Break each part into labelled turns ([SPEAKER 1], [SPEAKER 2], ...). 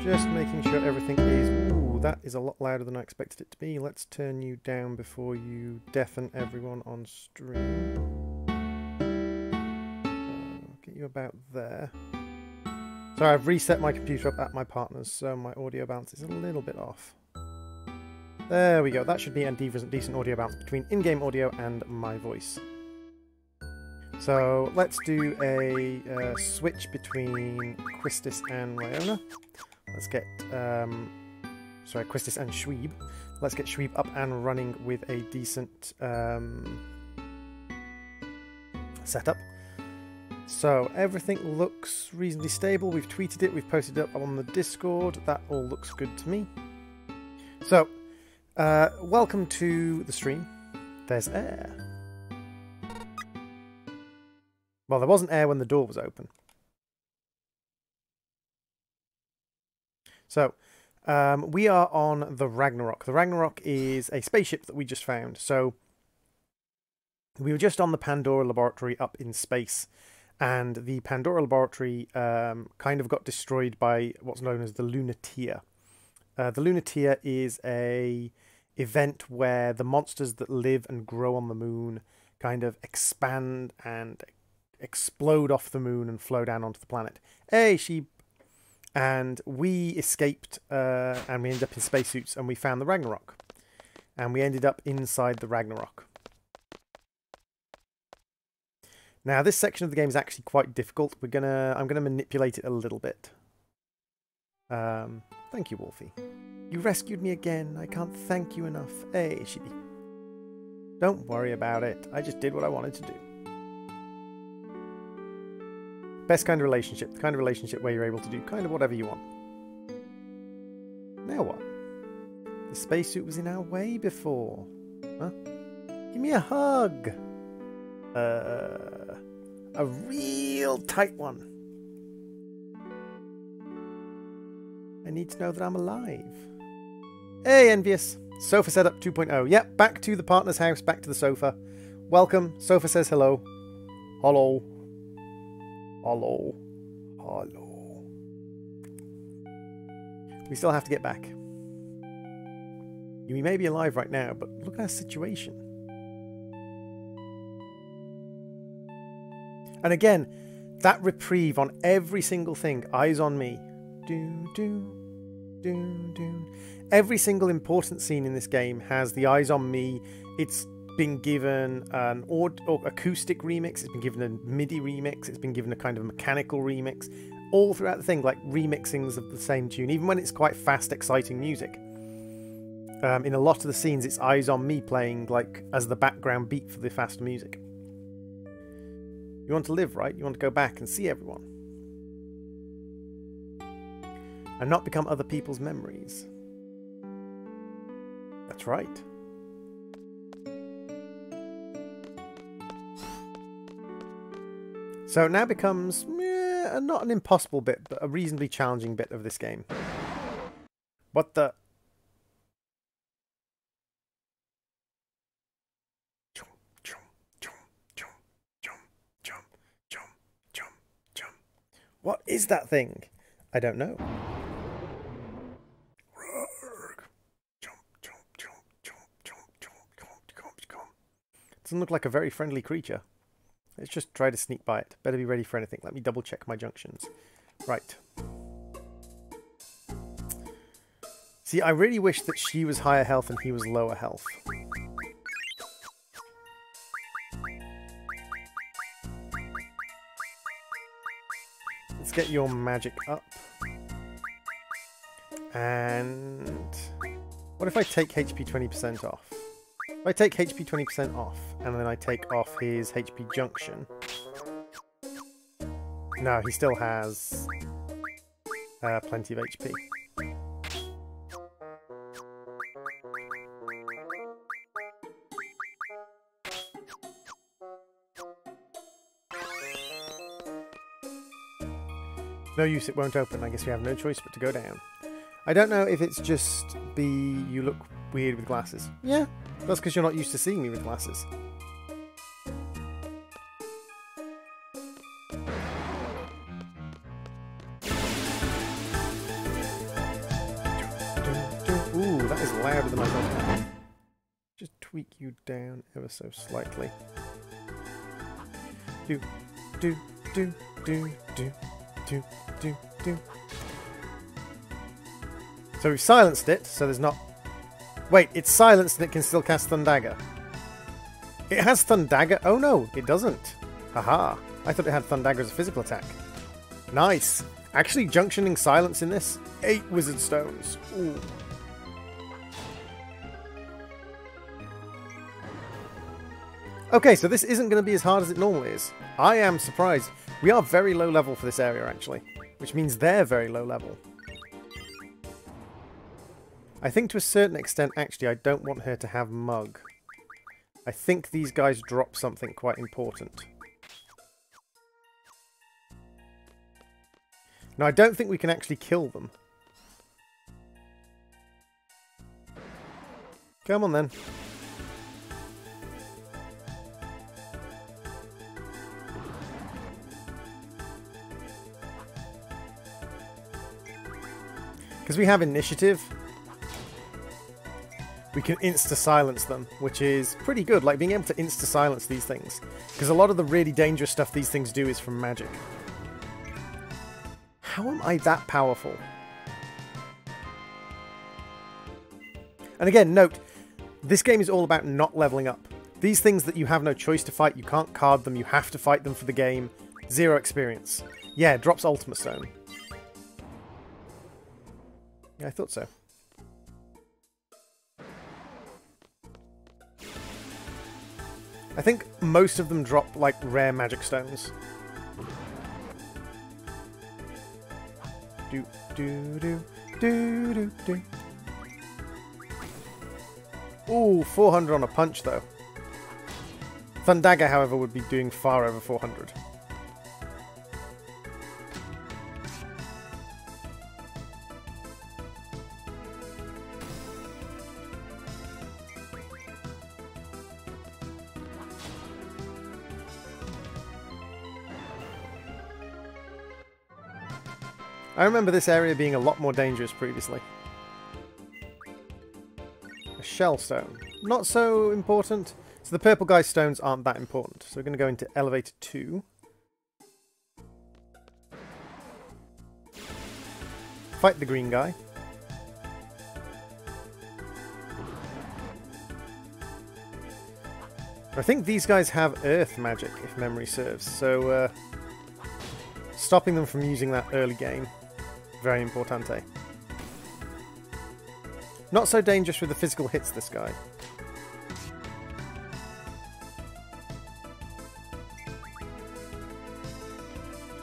[SPEAKER 1] Just making sure everything is... Ooh, that is a lot louder than I expected it to be. Let's turn you down before you deafen everyone on stream. Get you about there. Sorry, I've reset my computer up at my partner's, so my audio balance is a little bit off. There we go. That should be a decent audio balance between in-game audio and my voice. So let's do a switch between Quistis and Ryona. Let's get, sorry, Quistis and Schweeb. Let's get Schweeb up and running with a decent setup. So everything looks reasonably stable. We've tweeted it, we've posted it up on the Discord. That all looks good to me. So, welcome to the stream. There's air. Well, there wasn't air when the door was open. So, we are on the Ragnorok. The Ragnorok is a spaceship that we just found. So, we were just on the Pandora laboratory up in space. And the Pandora laboratory kind of got destroyed by what's known as the Lunatia. The Lunatia is a event where the monsters that live and grow on the moon kind of expand and explode off the moon and flow down onto the planet. Hey, sheep! And we escaped and we ended up in spacesuits and we found the Ragnarok. And we ended up inside the Ragnarok. Now, this section of the game is actually quite difficult. I'm gonna manipulate it a little bit. Thank you, Wolfie. You rescued me again. I can't thank you enough. Hey, sheepy. Don't worry about it. I just did what I wanted to do. Best kind of relationship. The kind of relationship where you're able to do kind of whatever you want. Now what? The spacesuit was in our way before. Huh? Give me a hug. A real tight one. I need to know that I'm alive. Hey, Envious. Sofa setup 2.0. Yep, back to the partner's house, back to the sofa. Welcome. Sofa says hello. Hello. Hello. Hello. We still have to get back. We may be alive right now, but look at our situation. And again, that reprieve on every single thing. Eyes on me. Do, do, do, do. Every single important scene in this game has the eyes on me. It's been given an acoustic remix. It's been given a MIDI remix. It's been given a kind of mechanical remix. All throughout the thing, like remixings of the same tune. Even when it's quite fast, exciting music. In a lot of the scenes, it's eyes on me playing like as the background beat for the faster music. You want to live, right? You want to go back and see everyone. And not become other people's memories. That's right. So it now becomes not an impossible bit, but a reasonably challenging bit of this game. What the... What is that thing? I don't know. Doesn't look like a very friendly creature. Let's just try to sneak by it. Better be ready for anything. Let me double check my junctions. Right. See, I really wish that she was higher health and he was lower health. Let's get your magic up. And what if I take HP 20% off? If I take HP 20% off, and then I take off his HP junction. No, he still has plenty of HP. No use, it won't open. I guess we have no choice but to go down. I don't know if it's just you look weird with glasses. Yeah, that's because you're not used to seeing me with glasses. tweak you down ever so slightly. Do, do, do, do, do, do, do, do. So we've silenced it, so there's not... Wait, it's silenced and it can still cast Thundagger. It has Thundagger? Oh no, it doesn't. Haha. I thought it had Thundagger as a physical attack. Nice. Actually junctioning silence in this. 8 wizard stones. Ooh. Okay, so this isn't going to be as hard as it normally is. I am surprised. We are very low level for this area, actually. Which means they're very low level. I think to a certain extent, actually, I don't want her to have Mug. I think these guys drop something quite important. Now, I don't think we can actually kill them. Come on, then. Because we have initiative, we can insta-silence them, which is pretty good, like being able to insta-silence these things. Because a lot of the really dangerous stuff these things do is from magic. How am I that powerful? And again, note, this game is all about not leveling up. These things that you have no choice to fight, you can't card them, you have to fight them for the game. 0 experience. Yeah, drops Ultimate Stone. Yeah, I thought so. I think most of them drop, like, rare magic stones. Do, do, do, do, do, do. Ooh, 400 on a punch, though. Thundagger, however, would be doing far over 400. I remember this area being a lot more dangerous previously. A shell stone. Not so important. So the purple guy's stones aren't that important. So we're going to go into elevator 2. Fight the green guy. I think these guys have earth magic, if memory serves. So stopping them from using that early game. Very importante. Not so dangerous with the physical hits, this guy.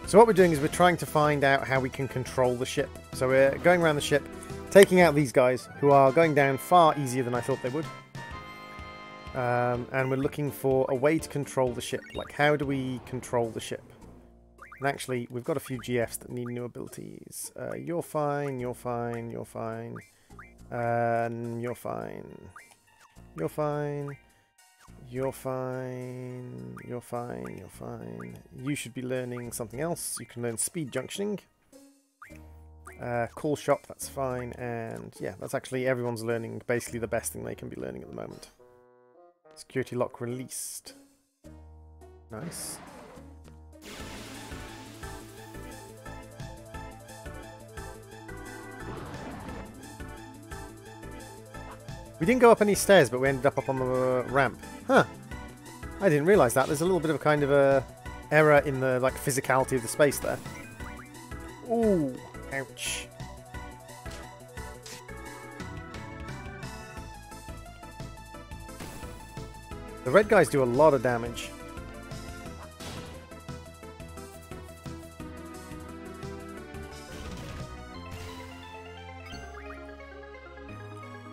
[SPEAKER 1] So what we're doing is we're trying to find out how we can control the ship. So we're going around the ship, taking out these guys, who are going down far easier than I thought they would. And we're looking for a way to control the ship. Like, how do we control the ship? And actually, we've got a few GFs that need new abilities. You're fine, you're fine, you're fine. You're fine. You're fine. You're fine. You're fine. You're fine. You should be learning something else. You can learn speed junctioning. Call shop, that's fine. And yeah, that's actually everyone's learning basically the best thing they can be learning at the moment. Security lock released. Nice. We didn't go up any stairs, but we ended up on the ramp. Huh. I didn't realise that. There's a little bit of a kind of a error in the like physicality of the space there. Ooh, ouch. The red guys do a lot of damage.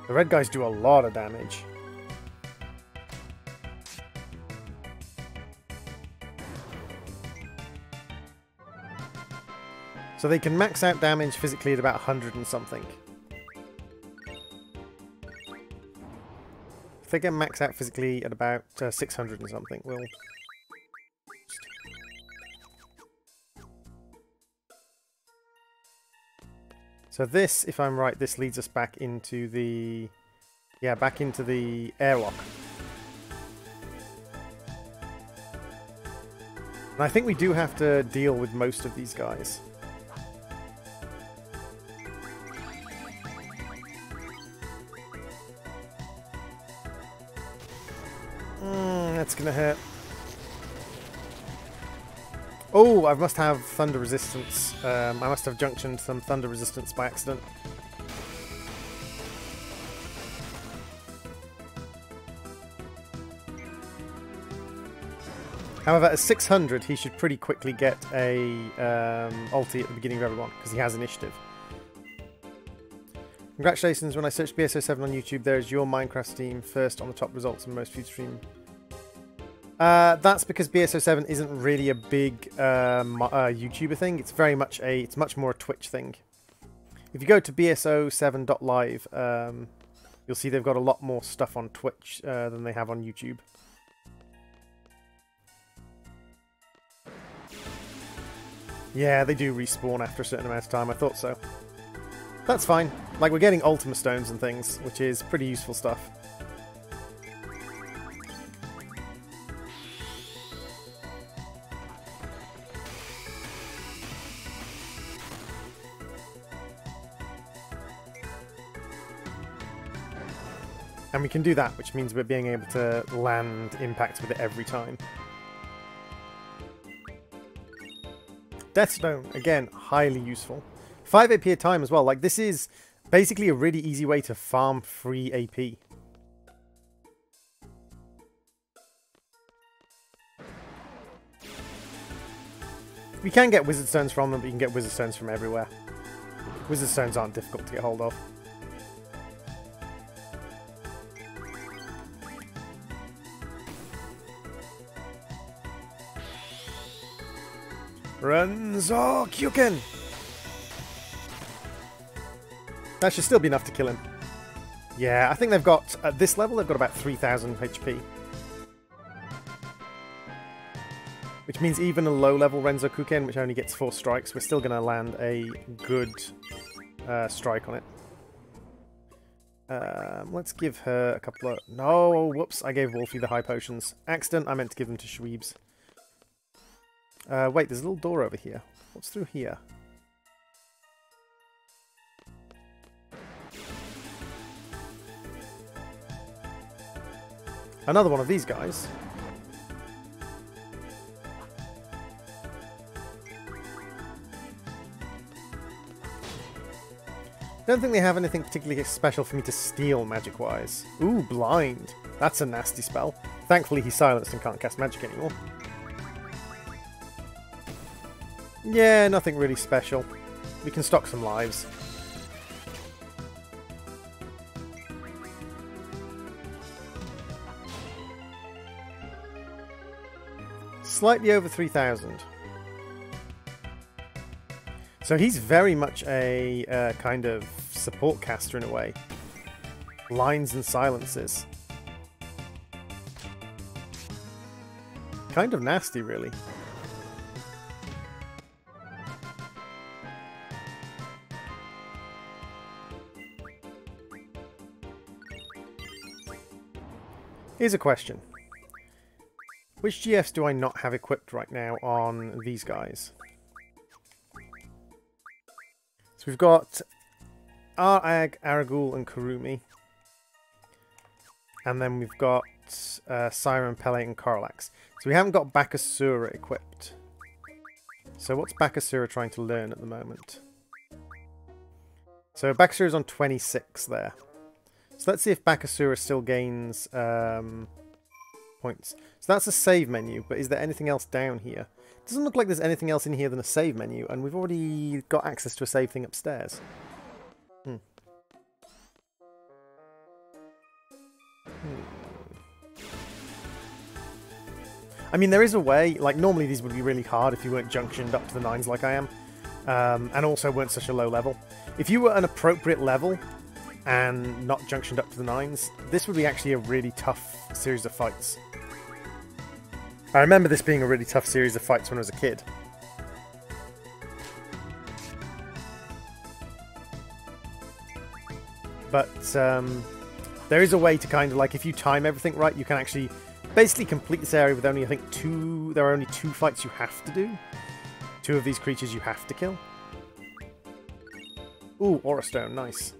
[SPEAKER 1] The red guys do a lot of damage. So they can max out damage physically at about 100 and something. If they can max out physically at about 600 and something, we'll... So this, if I'm right, this leads us back into the... Yeah, back into the airlock. And I think we do have to deal with most of these guys. That's gonna hurt. Oh, I must have thunder resistance. I must have junctioned some thunder resistance by accident. However, at 600, he should pretty quickly get a ulti at the beginning of everyone, because he has initiative. Congratulations, when I searched BSO7 on YouTube, there is your Minecraft Steam first on the top results in most feed stream. That's because BSO7 isn't really a big YouTuber thing. It's very much it's much more a Twitch thing. If you go to bso7.live, you'll see they've got a lot more stuff on Twitch than they have on YouTube. Yeah, they do respawn after a certain amount of time. I thought so. That's fine. Like, we're getting Ultima Stones and things, which is pretty useful stuff. And we can do that, which means we're being able to land impacts with it every time. Deathstone, again, highly useful. 5 AP a time as well. Like, this is basically a really easy way to farm free AP. We can get Wizard Stones from them, but you can get Wizard Stones from everywhere. Wizard Stones aren't difficult to get hold of. Ranzokyuken! That should still be enough to kill him. Yeah, I think they've got, at this level, they've got about 3,000 HP. Which means even a low-level Renzokuken, which only gets 4 strikes, we're still going to land a good strike on it. Let's give her a couple of... No, whoops, I gave Wolfie the high potions. Accident, I meant to give them to Shweebs. Wait, there's a little door over here. What's through here? Another one of these guys. Don't think they have anything particularly special for me to steal magic-wise. Ooh, blind. That's a nasty spell. Thankfully he's silenced and can't cast magic anymore. Yeah, nothing really special. We can stock some lives. Slightly over 3,000. So he's very much a kind of support caster in a way. Lines and silences. Kind of nasty, really. Here's a question. Which GFs do I not have equipped right now on these guys? So we've got Arag, Aragul, and Kurumi. And then we've got Siren, Pele, and Coralax. So we haven't got Bakasura equipped. So what's Bakasura trying to learn at the moment? So Bakasura's on 26 there. So let's see if Bakasura still gains points. So that's a save menu, but is there anything else down here? It doesn't look like there's anything else in here than a save menu, and we've already got access to a save thing upstairs. I mean, there is a way, like normally these would be really hard if you weren't junctioned up to the 9s like I am, and also weren't such a low level. If you were an appropriate level and not junctioned up to the 9s, this would be actually a really tough series of fights. I remember this being a really tough series of fights when I was a kid. But there is a way to kind of, like, if you time everything right, you can actually basically complete this area with only, I think, two... There are only 2 fights you have to do. 2 of these creatures you have to kill. Ooh, Aura Stone, nice.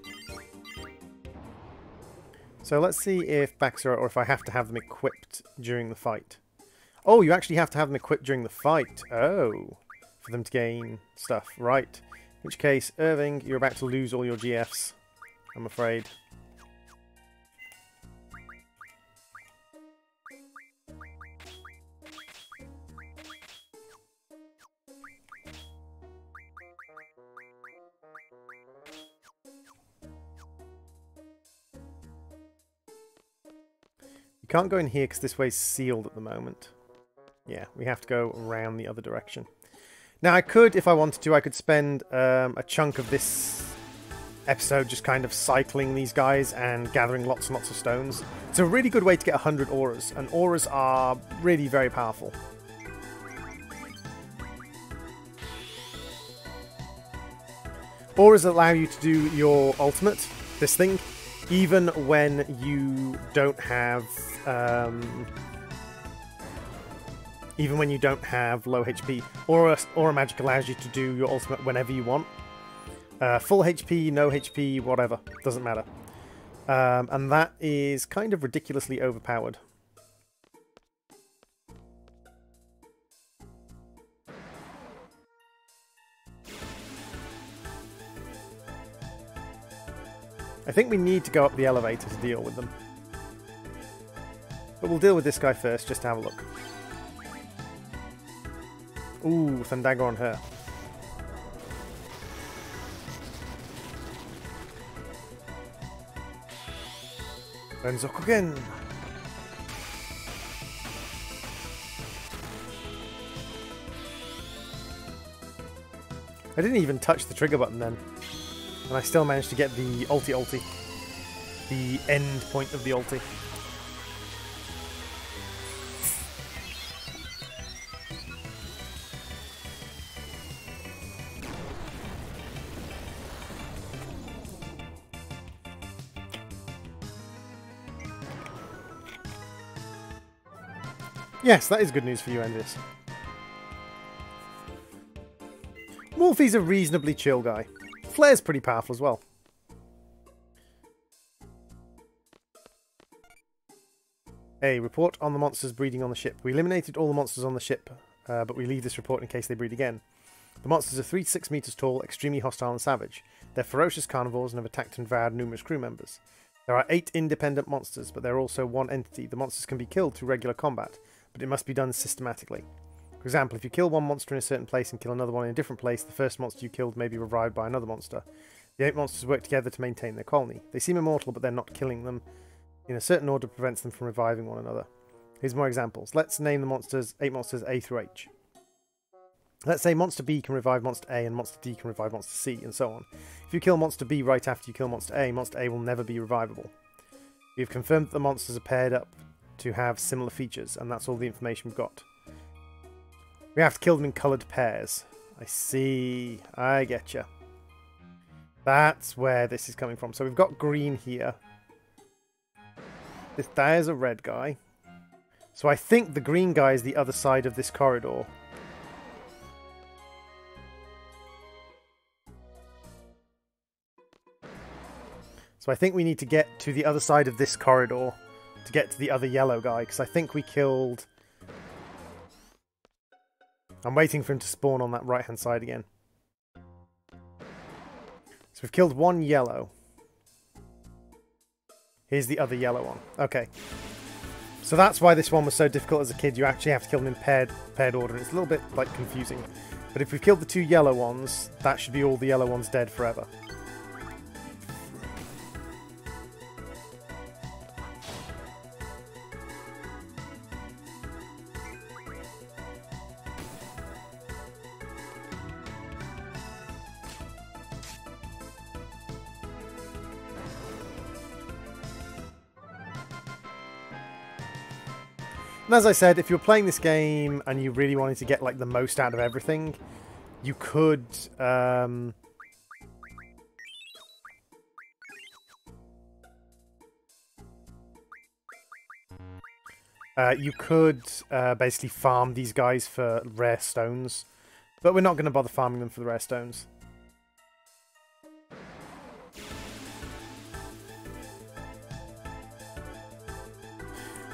[SPEAKER 1] So let's see if Baxter, or if I have to have them equipped during the fight. Oh, you actually have to have them equipped during the fight. Oh, for them to gain stuff. Right. In which case, Irving, you're about to lose all your GFs, I'm afraid. You can't go in here because this way's sealed at the moment. Yeah, we have to go around the other direction. Now, I could, if I wanted to, I could spend a chunk of this episode just kind of cycling these guys and gathering lots and lots of stones. It's a really good way to get 100 auras, and auras are really very powerful. Auras allow you to do your ultimate, this thing, even when you don't have low HP. Aura magic allows you to do your ultimate whenever you want. Full HP, no HP, whatever, doesn't matter. And that is kind of ridiculously overpowered. I think we need to go up the elevator to deal with them. But we'll deal with this guy first, just to have a look. Ooh, Thundaga on her. Renzokugen! I didn't even touch the trigger button then. And I still managed to get the ulti. The end point of the ulti. Yes, that is good news for you, Envious. Wolfie's a reasonably chill guy. Flare's pretty powerful as well. A report on the monsters breeding on the ship. We eliminated all the monsters on the ship, but we leave this report in case they breed again. The monsters are 3 to 6 meters tall, extremely hostile and savage. They're ferocious carnivores and have attacked and devoured numerous crew members. There are 8 independent monsters, but they're also one entity. The monsters can be killed through regular combat, but it must be done systematically. For example, if you kill one monster in a certain place and kill another one in a different place, the first monster you killed may be revived by another monster. The 8 monsters work together to maintain their colony. They seem immortal, but they're not killing them in a certain order prevents them from reviving one another. Here's more examples. Let's name the monsters, 8 monsters A through H. Let's say Monster B can revive Monster A and Monster D can revive Monster C, and so on. If you kill Monster B right after you kill Monster A will never be revivable. We've confirmed that the monsters are paired up to have similar features, and that's all the information we've got. We have to kill them in coloured pairs. I see. I getcha. That's where this is coming from. So we've got green here. There's a red guy. So I think the green guy is the other side of this corridor. So I think we need to get to the other side of this corridor to get to the other yellow guy, because I think we killed... I'm waiting for him to spawn on that right-hand side again. So we've killed one yellow. Here's the other yellow one. Okay. So that's why this one was so difficult as a kid. You actually have to kill them in paired order. It's a little bit, like, confusing. But if we've killed the 2 yellow ones, that should be all the yellow ones dead forever. And as I said, if you're playing this game and you really wanted to get like the most out of everything, you could You could basically farm these guys for rare stones, but we're not going to bother farming them for the rare stones.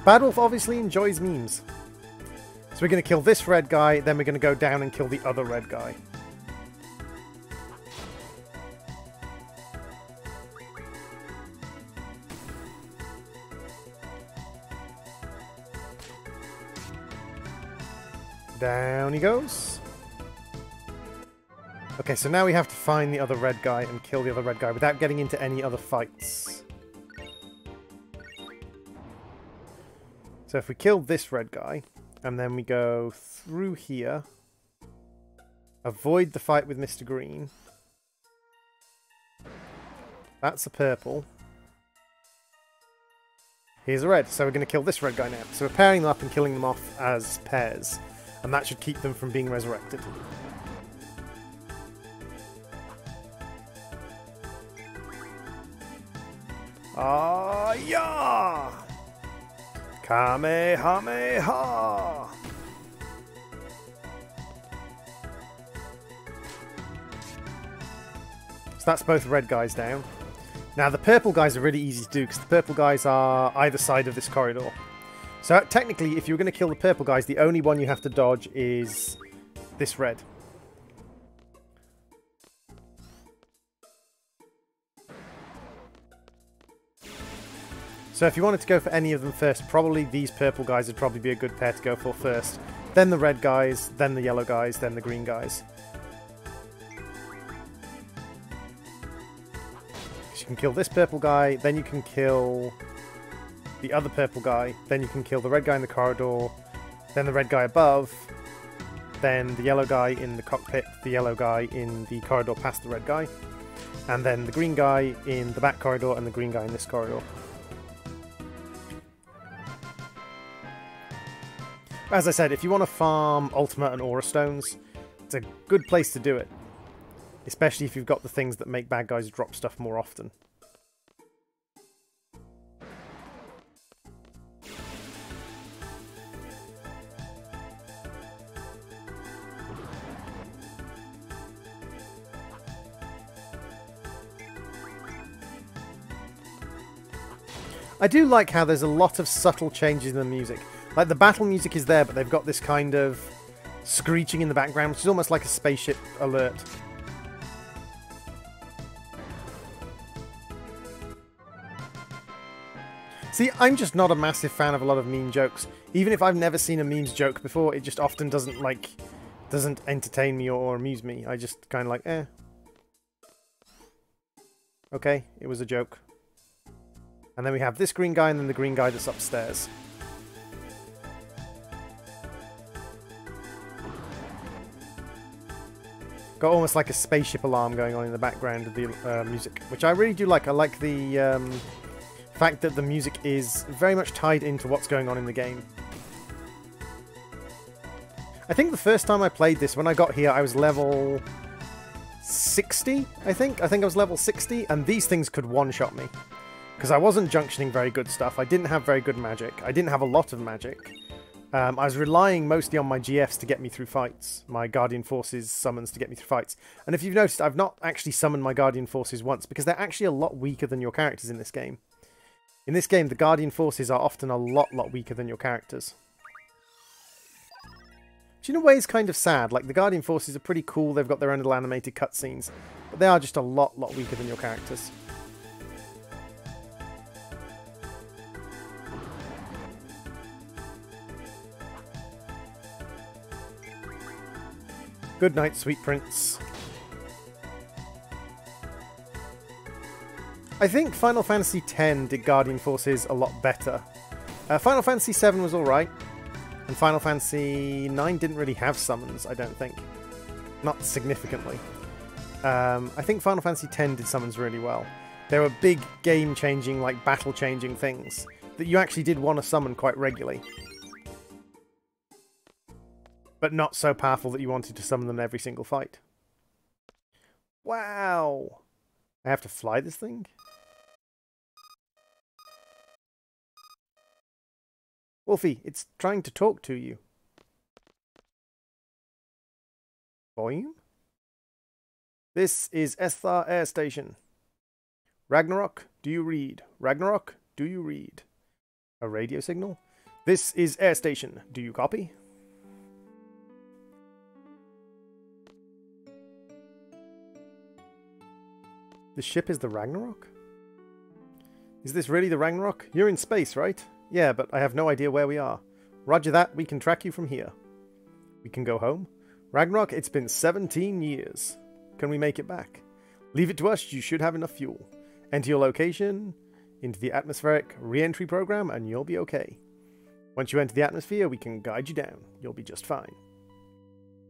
[SPEAKER 1] Bad Wolf obviously enjoys memes. So we're going to kill this red guy, then we're going to go down and kill the other red guy. Down he goes. Okay, so now we have to find the other red guy and kill the other red guy without getting into any other fights. So if we kill this red guy, and then we go through here, avoid the fight with Mr. Green. That's a purple. Here's a red, so we're going to kill this red guy now. So we're pairing them up and killing them off as pairs. And that should keep them from being resurrected. Ah, yeah! Kamehameha! So that's both red guys down. Now the purple guys are really easy to do because the purple guys are either side of this corridor. So technically, if you're going to kill the purple guys, the only one you have to dodge is this red. So if you wanted to go for any of them first, probably these purple guys would probably be a good pair to go for first. Then the red guys, then the yellow guys, then the green guys. You can kill this purple guy, then you can kill the other purple guy, then you can kill the red guy in the corridor, then the red guy above, then the yellow guy in the cockpit, the yellow guy in the corridor past the red guy, and then the green guy in the back corridor and the green guy in this corridor. As I said, if you want to farm Ultimate and Aura Stones, it's a good place to do it. Especially if you've got the things that make bad guys drop stuff more often. I do like how there's a lot of subtle changes in the music. Like the battle music is there, but they've got this kind of screeching in the background, which is almost like a spaceship alert. See, I'm just not a massive fan of a lot of meme jokes. Even if I've never seen a memes joke before, it just often doesn't entertain me or amuse me. I just kind of like, eh. Okay, it was a joke. And then we have this green guy and then the green guy that's upstairs. Got almost like a spaceship alarm going on in the background of the music, which I really do like. I like the fact that the music is very much tied into what's going on in the game. I think the first time I played this, when I got here, I was level 60, I think. I was level 60, and these things could one-shot me. Because I wasn't junctioning very good stuff. I didn't have very good magic. I didn't have a lot of magic. I was relying mostly on my GFs to get me through fights. My Guardian Forces summons to get me through fights. And if you've noticed, I've not actually summoned my Guardian Forces once, because they're actually a lot weaker than your characters in this game. In this game, the Guardian Forces are often a lot weaker than your characters. Which in a way is kind of sad. Like, the Guardian Forces are pretty cool. They've got their own little animated cutscenes. But they are just a lot weaker than your characters. Good night, sweet prince. I think Final Fantasy X did Guardian Forces a lot better. Final Fantasy VII was alright, and Final Fantasy IX didn't really have summons, I don't think. Not significantly. I think Final Fantasy X did summons really well. There were big game-changing, like battle-changing things that you actually did want to summon quite regularly. But not so powerful that you wanted to summon them in every single fight. Wow! I have to fly this thing? Wolfie, it's trying to talk to you. Volume? This is Esthar Air Station. Ragnorok, do you read? Ragnorok, do you read? A radio signal? This is Air Station. Do you copy? The ship is the Ragnarok? Is this really the Ragnarok? You're in space, right? Yeah, but I have no idea where we are. Roger that, we can track you from here. We can go home? Ragnarok, it's been 17 years. Can we make it back? Leave it to us, you should have enough fuel. Enter your location into the atmospheric re-entry program and you'll be okay. Once you enter the atmosphere, we can guide you down. You'll be just fine.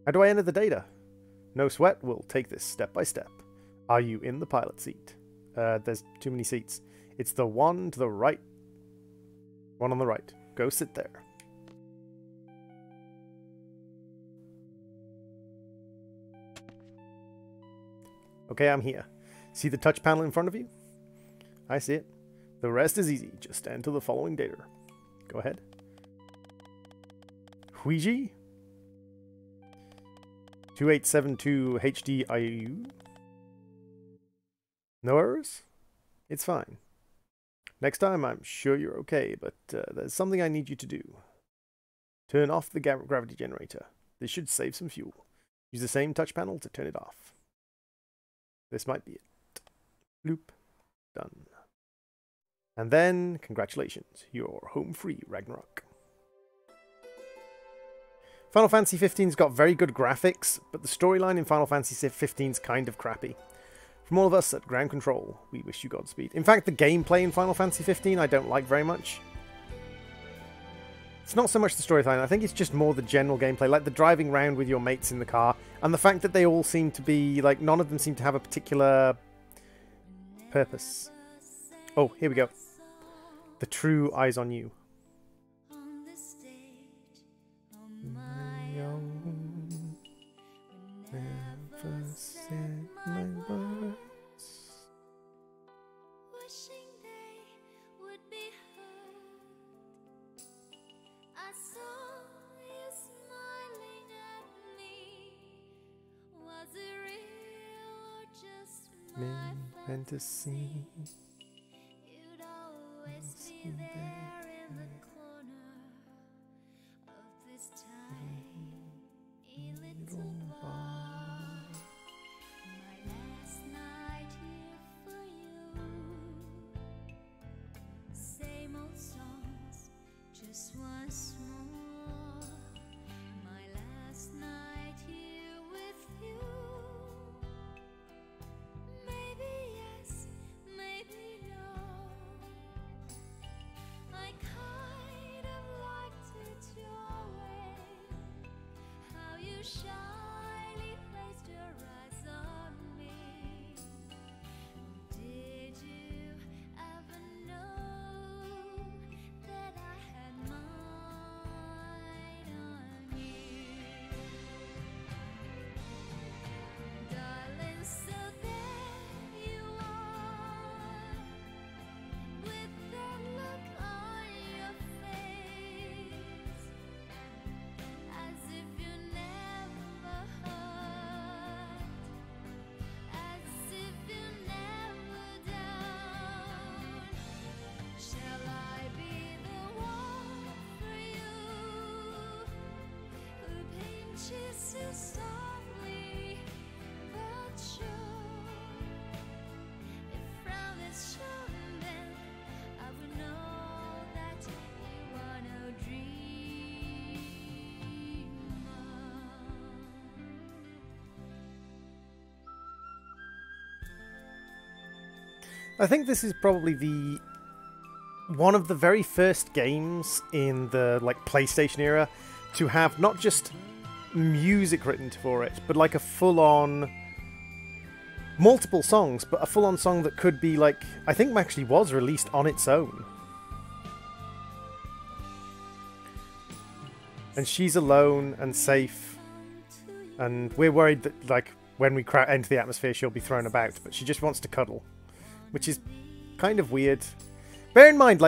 [SPEAKER 1] How do I enter the data? No sweat, we'll take this step by step. Are you in the pilot seat? There's too many seats. It's the one to the right. One on the right. Go sit there. Okay, I'm here. See the touch panel in front of you? I see it. The rest is easy. Just enter the following data. Go ahead. Huiji 2872 HDIU. No errors? It's fine. Next time, I'm sure you're okay, but there's something I need you to do. Turn off the gravity generator. This should save some fuel. Use the same touch panel to turn it off. This might be it. Bloop. Done. And then, congratulations, you're home free, Ragnarok. Final Fantasy XV's got very good graphics, but the storyline in Final Fantasy XV's kind of crappy. From all of us at Ground Control, we wish you Godspeed. In fact, the gameplay in Final Fantasy XV I don't like very much. It's not so much the storyline, I think it's just more the general gameplay, like the driving around with your mates in the car, and the fact that they all seem to be, like, none of them seem to have a particular purpose. Oh, here we go. The true eyes on you. Never said my words. Wishing they would be heard. I saw you smiling at me. Was it real or just my fantasy? You'd always be there in the corner of this tiny little bar. Once more, my last night here with you. Maybe yes, maybe no. I kind of liked it your way. How you shyly placed your eyes on me. Did you ever know that I had mine? I think this is probably one of the very first games in the PlayStation era to have not just music written for it, but like a full-on multiple songs, but a full-on song that could be I think actually was released on its own. And she's alone and safe, and we're worried that when we enter the atmosphere she'll be thrown about, but she just wants to cuddle. Which is kind of weird. Bear in mind,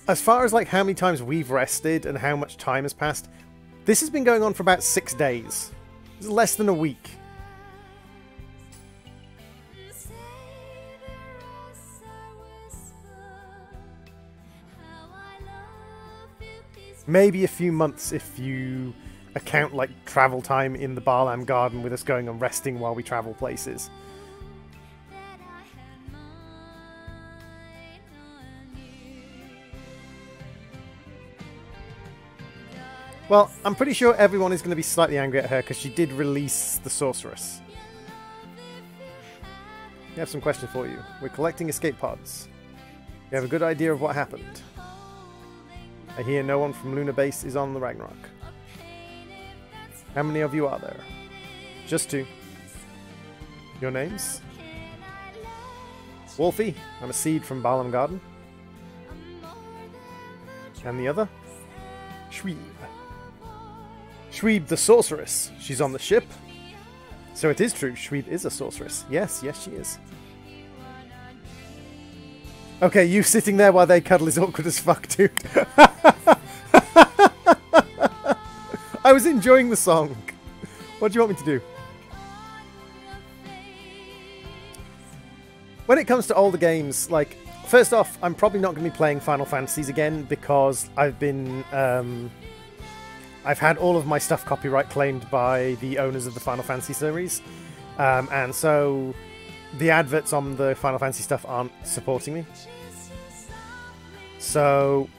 [SPEAKER 1] as far as like how many times we've rested and how much time has passed, this has been going on for about 6 days. It's less than a week. Maybe a few months if you account like travel time in the Barlam Garden with us going and resting while we travel places. Well, I'm pretty sure everyone is going to be slightly angry at her because she did release the sorceress. We have some questions for you. We're collecting escape pods. You have a good idea of what happened. I hear no one from Luna Base is on the Ragnarok. How many of you are there? Just 2. Your names? Wolfie, I'm a seed from Barlam Garden. And the other? Shweeb. Shweeb the sorceress. She's on the ship. So it is true, Shweeb is a sorceress. Yes, yes she is. Okay, you sitting there while they cuddle is awkward as fuck, dude. I was enjoying the song. What do you want me to do? When it comes to older games, like, first off, I'm probably not going to be playing Final Fantasies again because I've been, I've had all of my stuff copyright claimed by the owners of the Final Fantasy series, and so the adverts on the Final Fantasy stuff aren't supporting me. So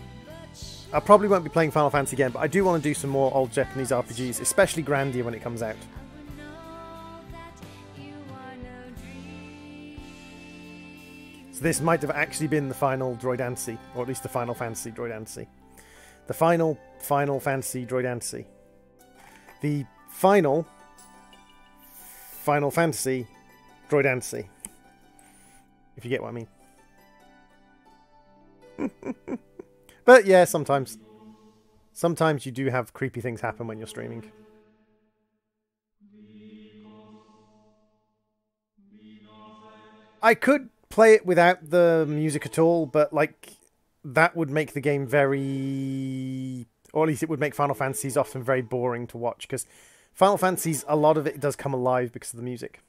[SPEAKER 1] I probably won't be playing Final Fantasy again, but I do want to do some more old Japanese RPGs, especially Grandia when it comes out. So this might have actually been the final Droidancy, or at least the Final Fantasy Droidancy. The final Fantasy Droidancy. The Final Fantasy Droidancy. If you get what I mean. But yeah, sometimes you do have creepy things happen when you're streaming. I could play it without the music at all, but like that would make the game very, or at least it would make Final Fantasies often very boring to watch, because Final Fantasies, a lot of it does come alive because of the music.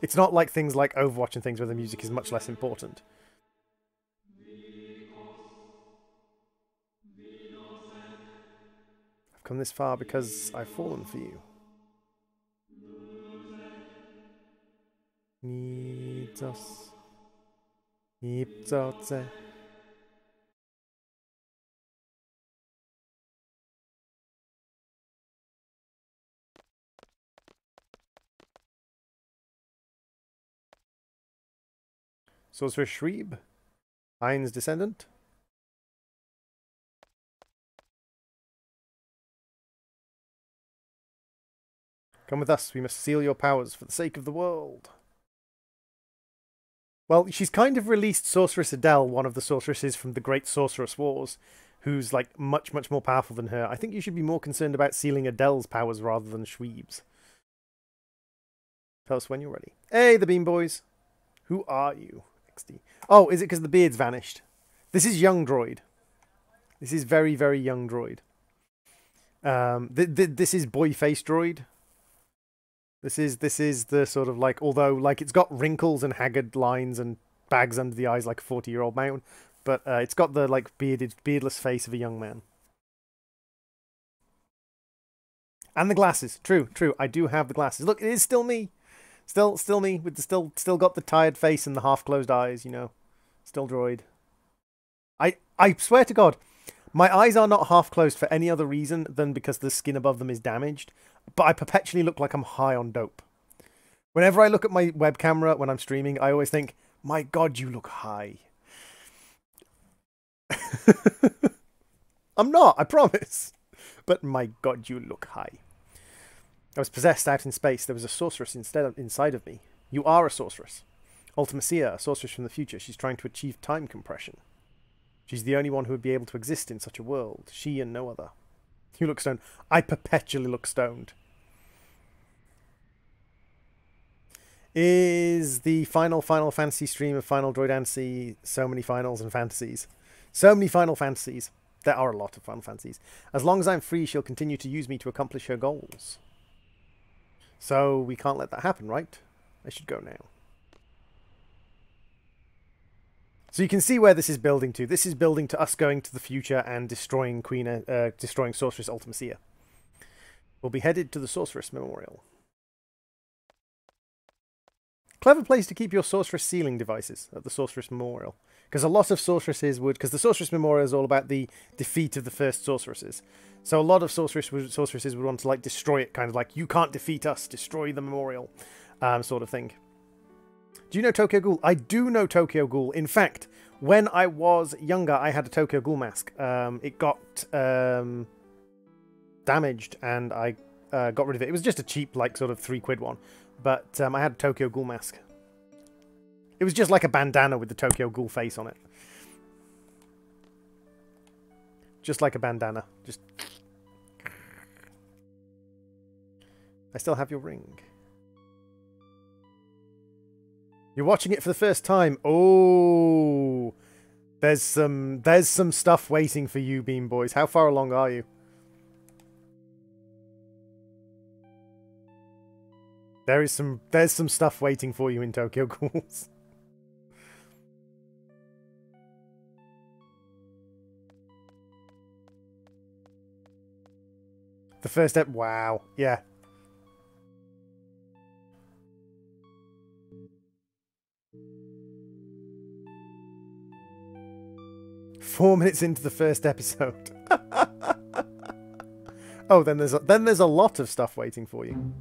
[SPEAKER 1] It's not like things like Overwatch and things where the music is much less important. I've come this far because I've fallen for you. Sorcerer Shweeb, Ein's descendant. Come with us, we must seal your powers for the sake of the world. Well, she's kind of released Sorceress Adele, one of the sorceresses from the Great Sorceress Wars, who's like much, much more powerful than her. I think you should be more concerned about sealing Adele's powers rather than Shweeb's. Tell us when you're ready. Hey, the Bean Boys. Who are you? XD. Oh, is it because the beard's vanished? This is young droid. This is very, very young droid. This is boy face droid. This is the sort of like, although like it's got wrinkles and haggard lines and bags under the eyes like a 40-year-old man, but it's got the like beardless face of a young man. And the glasses. True. I do have the glasses. Look, it is still me. Still me with the still got the tired face and the half-closed eyes, you know. Still droid. I swear to God, my eyes are not half-closed for any other reason than because the skin above them is damaged. But I perpetually look like I'm high on dope. Whenever I look at my web camera when I'm streaming, I always think, my God, you look high. I'm not, I promise. But my God, you look high. I was possessed out in space. There was a sorceress inside of me. You are a sorceress. Ultimacia, a sorceress from the future. She's trying to achieve time compression. She's the only one who would be able to exist in such a world. She and no other. You look stoned. I perpetually look stoned. Is the final Fantasy stream of Final Droidancy so many finals and fantasies? So many Final Fantasies. There are a lot of Final Fantasies. As long as I'm free, she'll continue to use me to accomplish her goals. So we can't let that happen, right? I should go now. So you can see where this is building to. This is building to us going to the future and destroying destroying Sorceress Ultimacia. We'll be headed to the Sorceress Memorial. Clever place to keep your Sorceress sealing devices at the Sorceress Memorial. Because a lot of Sorceresses would... Because the Sorceress Memorial is all about the defeat of the first Sorceresses. So a lot of Sorceresses would want to, like, destroy it. Kind of like, you can't defeat us, destroy the Memorial. Sort of thing. Do you know Tokyo Ghoul? I do know Tokyo Ghoul. In fact, when I was younger, I had a Tokyo Ghoul mask. It got damaged, and I got rid of it. It was just a cheap, like, sort of £3 one. But I had a Tokyo Ghoul mask. It was just like a bandana with the Tokyo Ghoul face on it. Just like a bandana. Just... I still have your ring. You're watching it for the first time. Oh, there's some stuff waiting for you, Beam Boys. How far along are you? There's some stuff waiting for you in Tokyo Ghouls. The first step. Wow. Yeah. Four minutes into the first episode. Oh, then there's a lot of stuff waiting for you.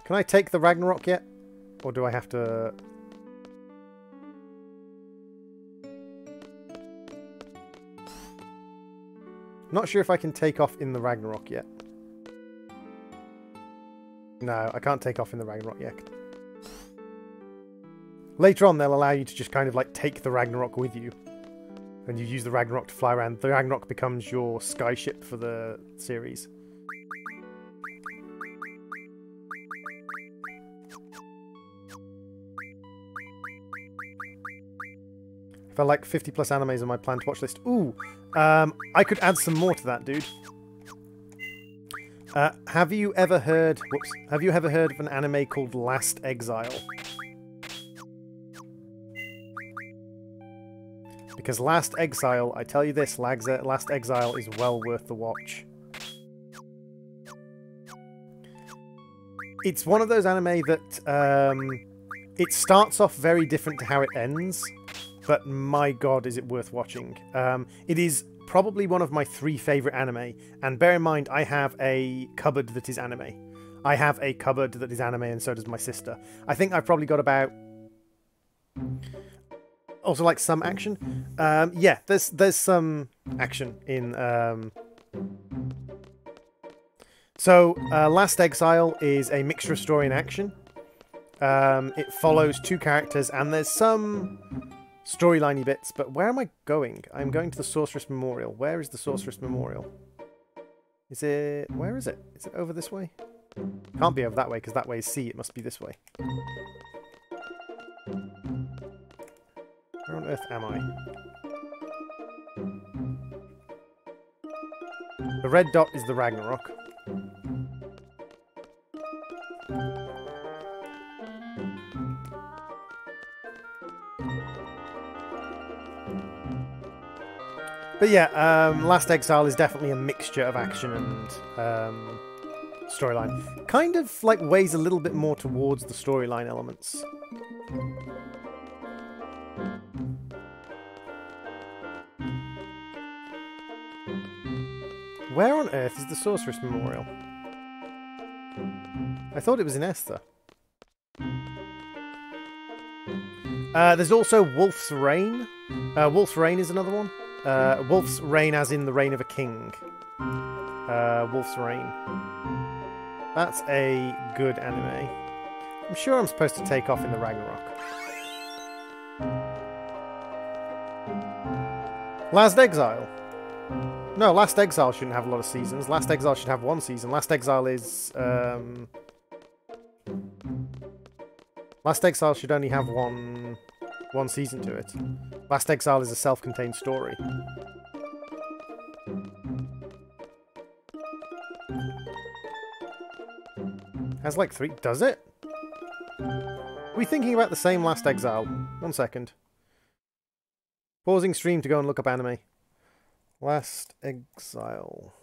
[SPEAKER 1] Can I take the Ragnarok yet? Or do I have to... Not sure if I can take off in the Ragnarok yet. No, I can't take off in the Ragnarok yet. Later on, they'll allow you to just kind of like take the Ragnarok with you. And you use the Ragnarok to fly around. The Ragnarok becomes your skyship for the series. If I like 50 plus animes on my planned watch list. Ooh, I could add some more to that, dude. Have you ever heard... Whoops. Have you ever heard of an anime called Last Exile? Because Last Exile, I tell you this, Last Exile is well worth the watch. It's one of those anime that it starts off very different to how it ends, but my god, is it worth watching. It is probably one of my 3 favourite anime, and bear in mind, I have a cupboard that is anime. I have a cupboard that is anime, and so does my sister. I think I've probably got about... Also, like, some action. Yeah, there's some action in... So, Last Exile is a mixture of story and action. It follows 2 characters, and there's some storyliney bits, but where am I going? I'm going to the Sorceress Memorial. Where is the Sorceress Memorial? Is it... Where is it? Is it over this way? Can't be over that way, because that way is sea. It must be this way. Where on earth am I? The red dot is the Ragnarok. But yeah, Last Exile is definitely a mixture of action and storyline. Kind of like weighs a little bit more towards the storyline elements. Where on earth is the Sorceress Memorial? I thought it was in Esther. There's also Wolf's Reign. Wolf's Reign is another one. Wolf's Reign as in the reign of a king. Wolf's Reign. That's a good anime. I'm sure I'm supposed to take off in the Ragnarok. Last Exile. No, Last Exile shouldn't have a lot of seasons. Last Exile should have 1 season. Last Exile is... Last Exile should only have one season to it. Last Exile is a self-contained story. Has like 3... Does it? Are we thinking about the same Last Exile? 1 second. Pausing stream to go and look up anime. Last Exile.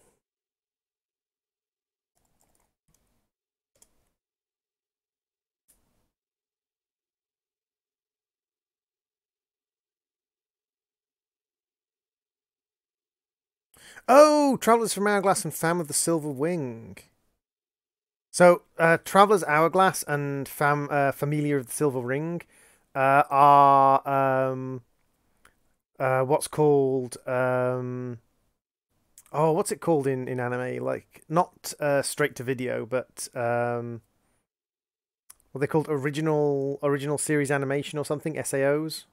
[SPEAKER 1] Oh! Travelers from Hourglass and Fam of the Silver Wing. So, Travelers Hourglass and Familia of the Silver Ring are what's called what's it called in anime? Like, not straight to video, but what are they called? Original series animation or something? SAOs.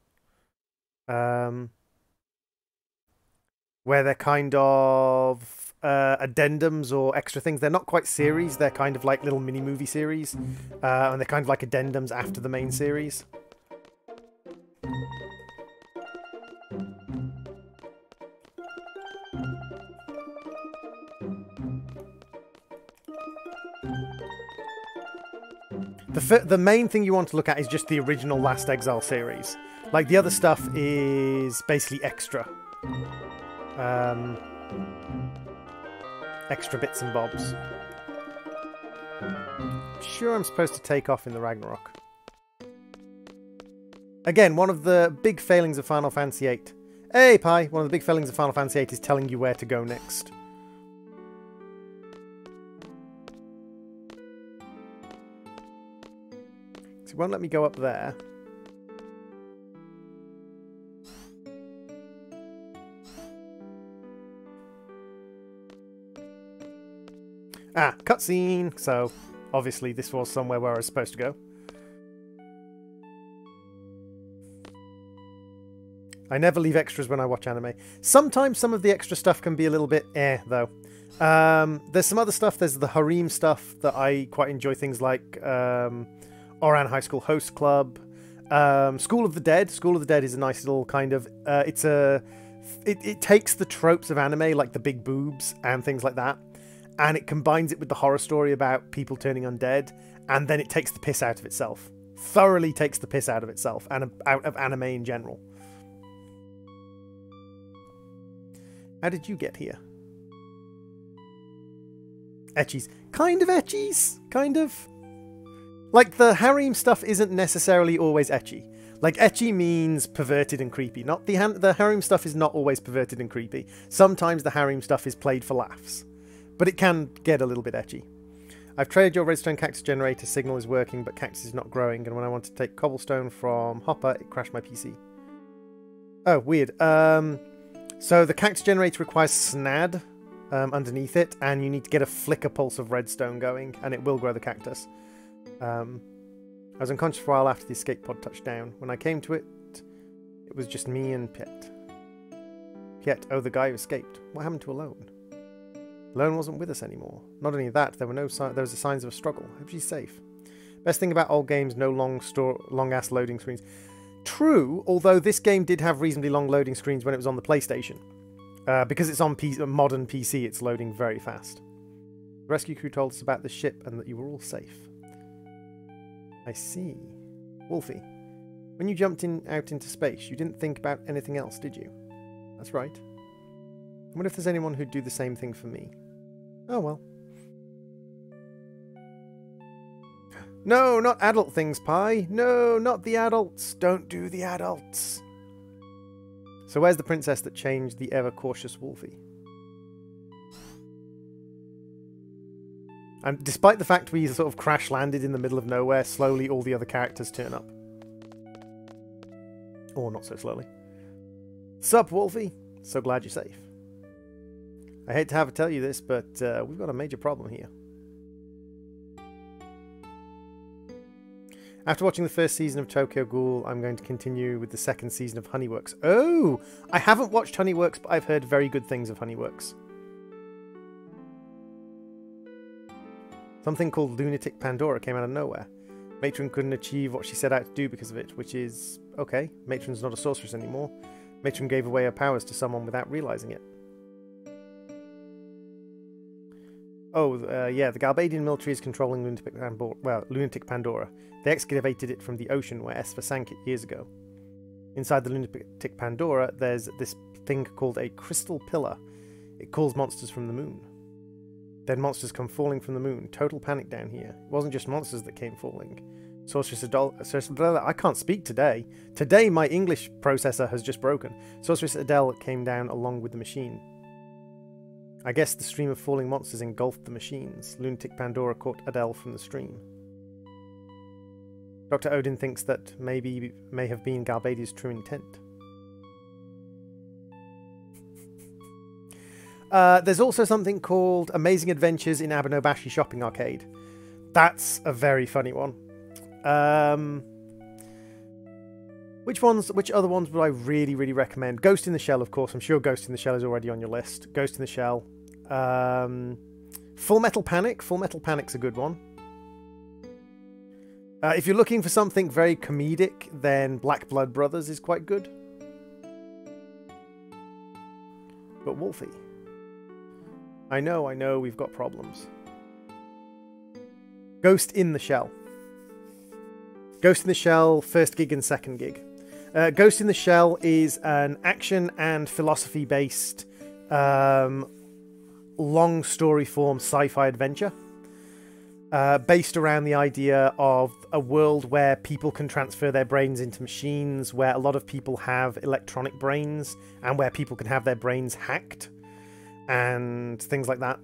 [SPEAKER 1] Where they're kind of addendums or extra things. They're not quite series. They're kind of like little mini movie series, and they're kind of like addendums after the main series. The main thing you want to look at is just the original Last Exile series. Like, the other stuff is basically extra. Extra bits and bobs. Sure, I'm supposed to take off in the Ragnarok. Again, one of the big failings of Final Fantasy VIII. Hey, Pi! One of the big failings of Final Fantasy VIII is telling you where to go next. So it won't let me go up there. Ah, cutscene! So, obviously this was somewhere where I was supposed to go. I never leave extras when I watch anime. Sometimes some of the extra stuff can be a little bit though. There's some other stuff. There's the harem stuff that I quite enjoy. Things like Oran High School Host Club. School of the Dead. School of the Dead is a nice little kind of... It takes the tropes of anime, like the big boobs and things like that, and it combines it with the horror story about people turning undead, and then it takes the piss out of itself. Thoroughly takes the piss out of itself, and out of anime in general. How did you get here? Ecchies. Kind of ecchies. Kind of. Like, the harem stuff isn't necessarily always ecchi. Like, ecchi means perverted and creepy. Not the harem stuff is not always perverted and creepy. Sometimes the harem stuff is played for laughs. But it can get a little bit ecchi. I've traded your redstone cactus generator. Signal is working, but cactus is not growing. And when I want to take cobblestone from Hopper, it crashed my PC. Oh, weird. So the cactus generator requires SNAD underneath it, and you need to get a flicker pulse of redstone going, and it will grow the cactus. I was unconscious for a while after the escape pod touched down. When I came to it, it was just me and Piet. Piet, oh, the guy who escaped. What happened to Alone? Alone wasn't with us anymore. Not only that, there was the signs of a struggle. Hope she's safe. Best thing about old games, no long-ass loading screens. True, although this game did have reasonably long loading screens when it was on the PlayStation. Because it's on modern PC, it's loading very fast. The rescue crew told us about the ship and that you were all safe. I see. Wolfie, when you jumped out into space, you didn't think about anything else, did you? That's right. I wonder if there's anyone who'd do the same thing for me. Oh well. No, not adult things, Pi. No, not the adults. Don't do the adults. So where's the princess that changed the ever-cautious Wolfie? And despite the fact we sort of crash-landed in the middle of nowhere, slowly all the other characters turn up. Or not so slowly. Sup, Wolfie? So glad you're safe. I hate to have to tell you this, but we've got a major problem here. After watching the first season of Tokyo Ghoul, I'm going to continue with the second season of Honeyworks. Oh! I haven't watched Honeyworks, but I've heard very good things of Honeyworks. Something called Lunatic Pandora came out of nowhere. Matron couldn't achieve what she set out to do because of it, which is okay. Matron's not a sorceress anymore. Matron gave away her powers to someone without realizing it. Oh, yeah, the Galbadian military is controlling Lunatic Pandora. They excavated it from the ocean where Esper sank it years ago. Inside the Lunatic Pandora, there's this thing called a crystal pillar. It calls monsters from the moon. Then monsters come falling from the moon. Total panic down here. It wasn't just monsters that came falling. Sorceress Adele... I can't speak today. Today my English processor has just broken. Sorceress Adele came down along with the machine. I guess the stream of falling monsters engulfed the machines. Lunatic Pandora caught Adele from the stream. Dr. Odin thinks that may have been Galbadia's true intent. There's also something called Amazing Adventures in Abenobashi Shopping Arcade. That's a very funny one. Which other ones would I really, really recommend? Ghost in the Shell, of course. I'm sure Ghost in the Shell is already on your list. Ghost in the Shell. Full Metal Panic. Full Metal Panic's a good one. If you're looking for something very comedic, then Black Blood Brothers is quite good. But Wolfie. I know, we've got problems. Ghost in the Shell. Ghost in the Shell, first gig and second gig. Ghost in the Shell is an action and philosophy-based long story form sci-fi adventure based around the idea of a world where people can transfer their brains into machines, where a lot of people have electronic brains, and where people can have their brains hacked and things like that.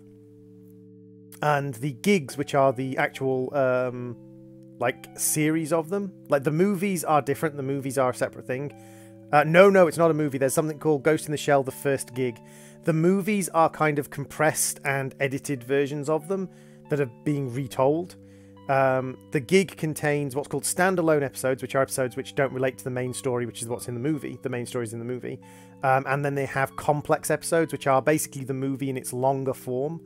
[SPEAKER 1] And the gigs, which are the actual like series of them, like the movies are different. The movies are a separate thing. No, it's not a movie. There's something called Ghost in the Shell, the first gig. The movies are kind of compressed and edited versions of them that are being retold. The gig contains what's called standalone episodes, which are episodes which don't relate to the main story, which is what's in the movie. The main story is in the movie. And then they have complex episodes, which are basically the movie in its longer form.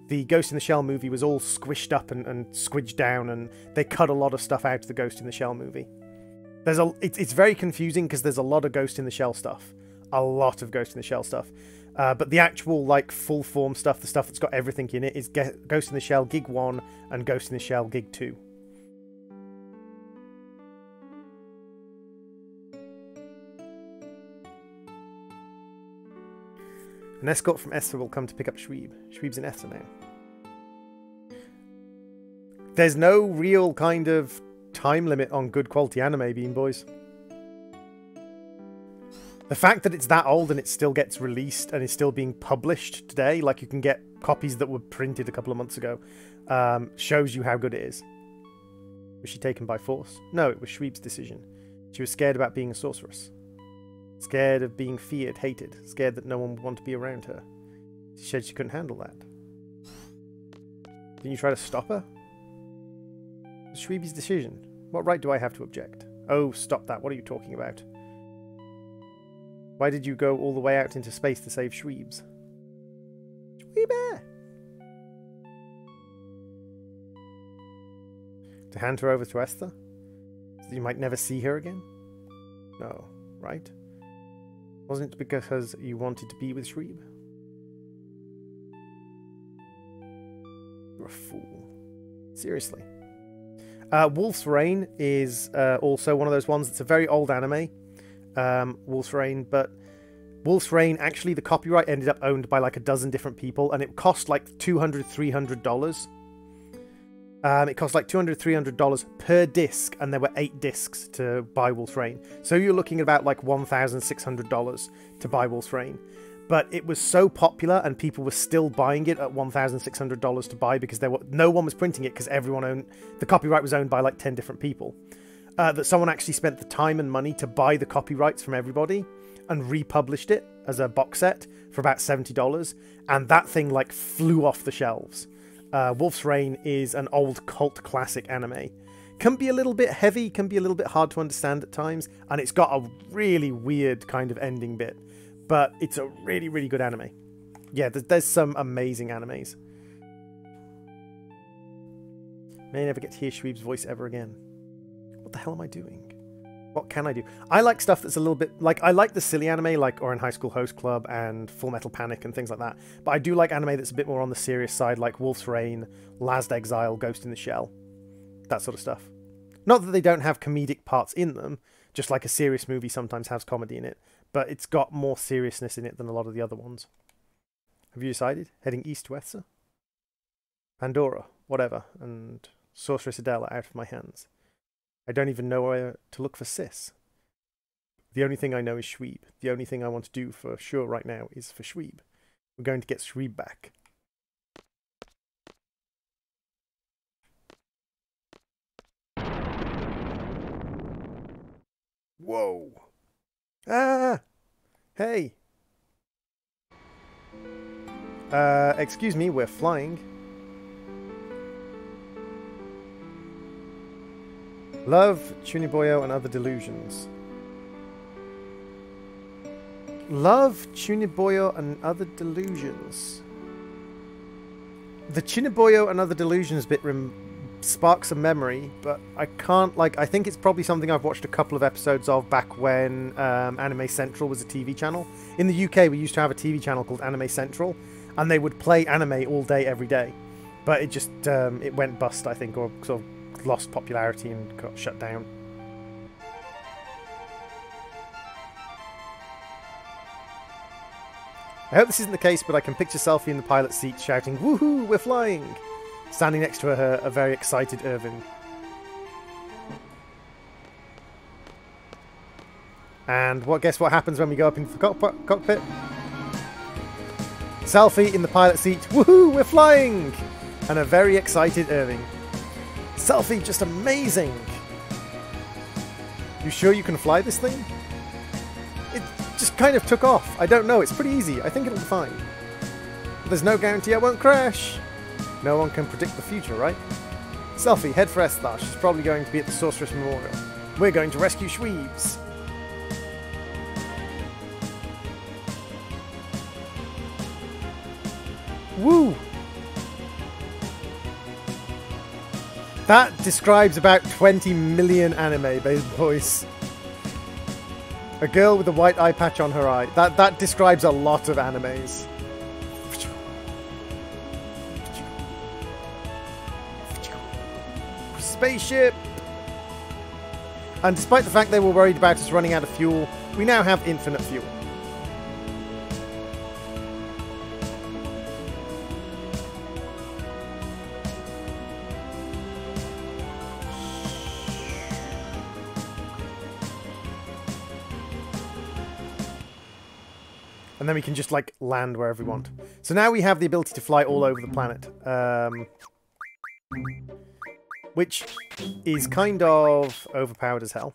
[SPEAKER 1] The Ghost in the Shell movie was all squished up and squidged down, and they cut a lot of stuff out of the Ghost in the Shell movie. It's very confusing because there's a lot of Ghost in the Shell stuff. A lot of Ghost in the Shell stuff. But the actual, like, full form stuff, the stuff that's got everything in it, is Ghost in the Shell Gig 1 and Ghost in the Shell Gig 2. An escort from Esther will come to pick up Shweeb. Shweeb's in Esther now. There's no real kind of time limit on good quality anime, Bean Boys. The fact that it's that old and it still gets released and is still being published today, like you can get copies that were printed a couple of months ago, shows you how good it is. Was she taken by force? No, it was Shweeb's decision. She was scared about being a sorceress. Scared of being feared, hated. Scared that no one would want to be around her. She said she couldn't handle that. Didn't you try to stop her? It was Shweeb's decision. What right do I have to object? Oh, stop that. What are you talking about? Why did you go all the way out into space to save Shweebs? Shweebie! To hand her over to Esther? So you might never see her again? No, right? Wasn't it because you wanted to be with Shweeb? You're a fool. Seriously. Wolf's Rain is also one of those ones that's a very old anime. Wolf's Rain, but Wolf's Rain, actually the copyright ended up owned by like a dozen different people, and it cost like $200, $300. It cost like $200, $300 per disc, and there were 8 discs to buy Wolf's Rain. So you're looking at about like $1,600 to buy Wolf's Rain. But it was so popular, and people were still buying it at $1,600 to buy because no one was printing it because the copyright was owned by like 10 different people. That someone actually spent the time and money to buy the copyrights from everybody and republished it as a box set for about $70, and that thing like flew off the shelves. Wolf's Rain is an old cult classic anime. Can be a little bit heavy, can be a little bit hard to understand at times, and it's got a really weird kind of ending bit. But it's a really, really good anime. Yeah, there's some amazing animes. May never get to hear Shweeb's voice ever again. What the hell am I doing? What can I do? I like stuff that's a little bit... Like, I like the silly anime, like Ouran High School Host Club and Full Metal Panic and things like that. But I do like anime that's a bit more on the serious side, like Wolf's Rain, Last Exile, Ghost in the Shell. That sort of stuff. Not that they don't have comedic parts in them, just like a serious movie sometimes has comedy in it. But it's got more seriousness in it than a lot of the other ones. Have you decided? Heading east-west, sir? Pandora, whatever, and Sorceress Adele are out of my hands. I don't even know where to look for Sis. The only thing I know is Shweeb. The only thing I want to do for sure right now is for Shweeb. We're going to get Shweeb back. Whoa. Ah! Hey! Excuse me, we're flying. Love, Chuniboyo, and other delusions. Love, Chuniboyo, and other delusions. The Chuniboyo and other delusions bit sparks a memory, but I can't, like, I think it's probably something I've watched a couple of episodes of back when Anime Central was a TV channel. In the UK, we used to have a TV channel called Anime Central, and they would play anime all day, every day. But it just, it went bust, I think, or sort of lost popularity and got shut down. I hope this isn't the case, but I can picture Selfie in the pilot seat shouting, "Woohoo, we're flying!" Standing next to her, a very excited Irving. And guess what happens when we go up into the cockpit? Selfie in the pilot seat, "Woohoo, we're flying!" And a very excited Irving. Selfie, just amazing! You sure you can fly this thing? It just kind of took off. I don't know, it's pretty easy. I think it'll be fine. But there's no guarantee I won't crash. No one can predict the future, right? Selfie, head for Esthar. She's probably going to be at the Sorceress Memorial. We're going to rescue Shweebs. Woo! That describes about 20 million anime, boys. A girl with a white eye patch on her eye. That describes a lot of animes. Spaceship! And despite the fact they were worried about us running out of fuel, we now have infinite fuel. And then we can just, like, land wherever we want. So now we have the ability to fly all over the planet. Which is kind of overpowered as hell.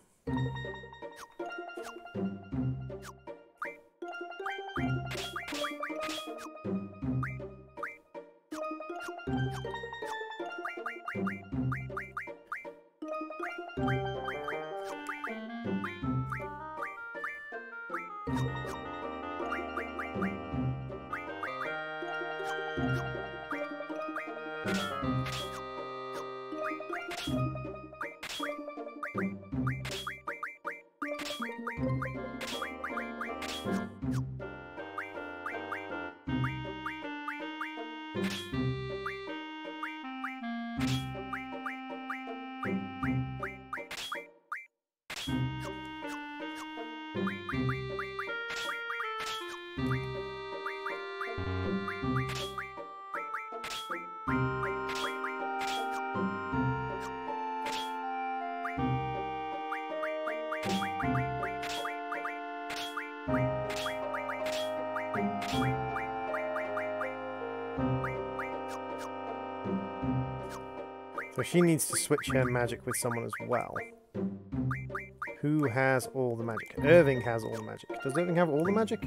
[SPEAKER 1] So she needs to switch her magic with someone as well. Who has all the magic? Irving has all the magic. Does Irving have all the magic?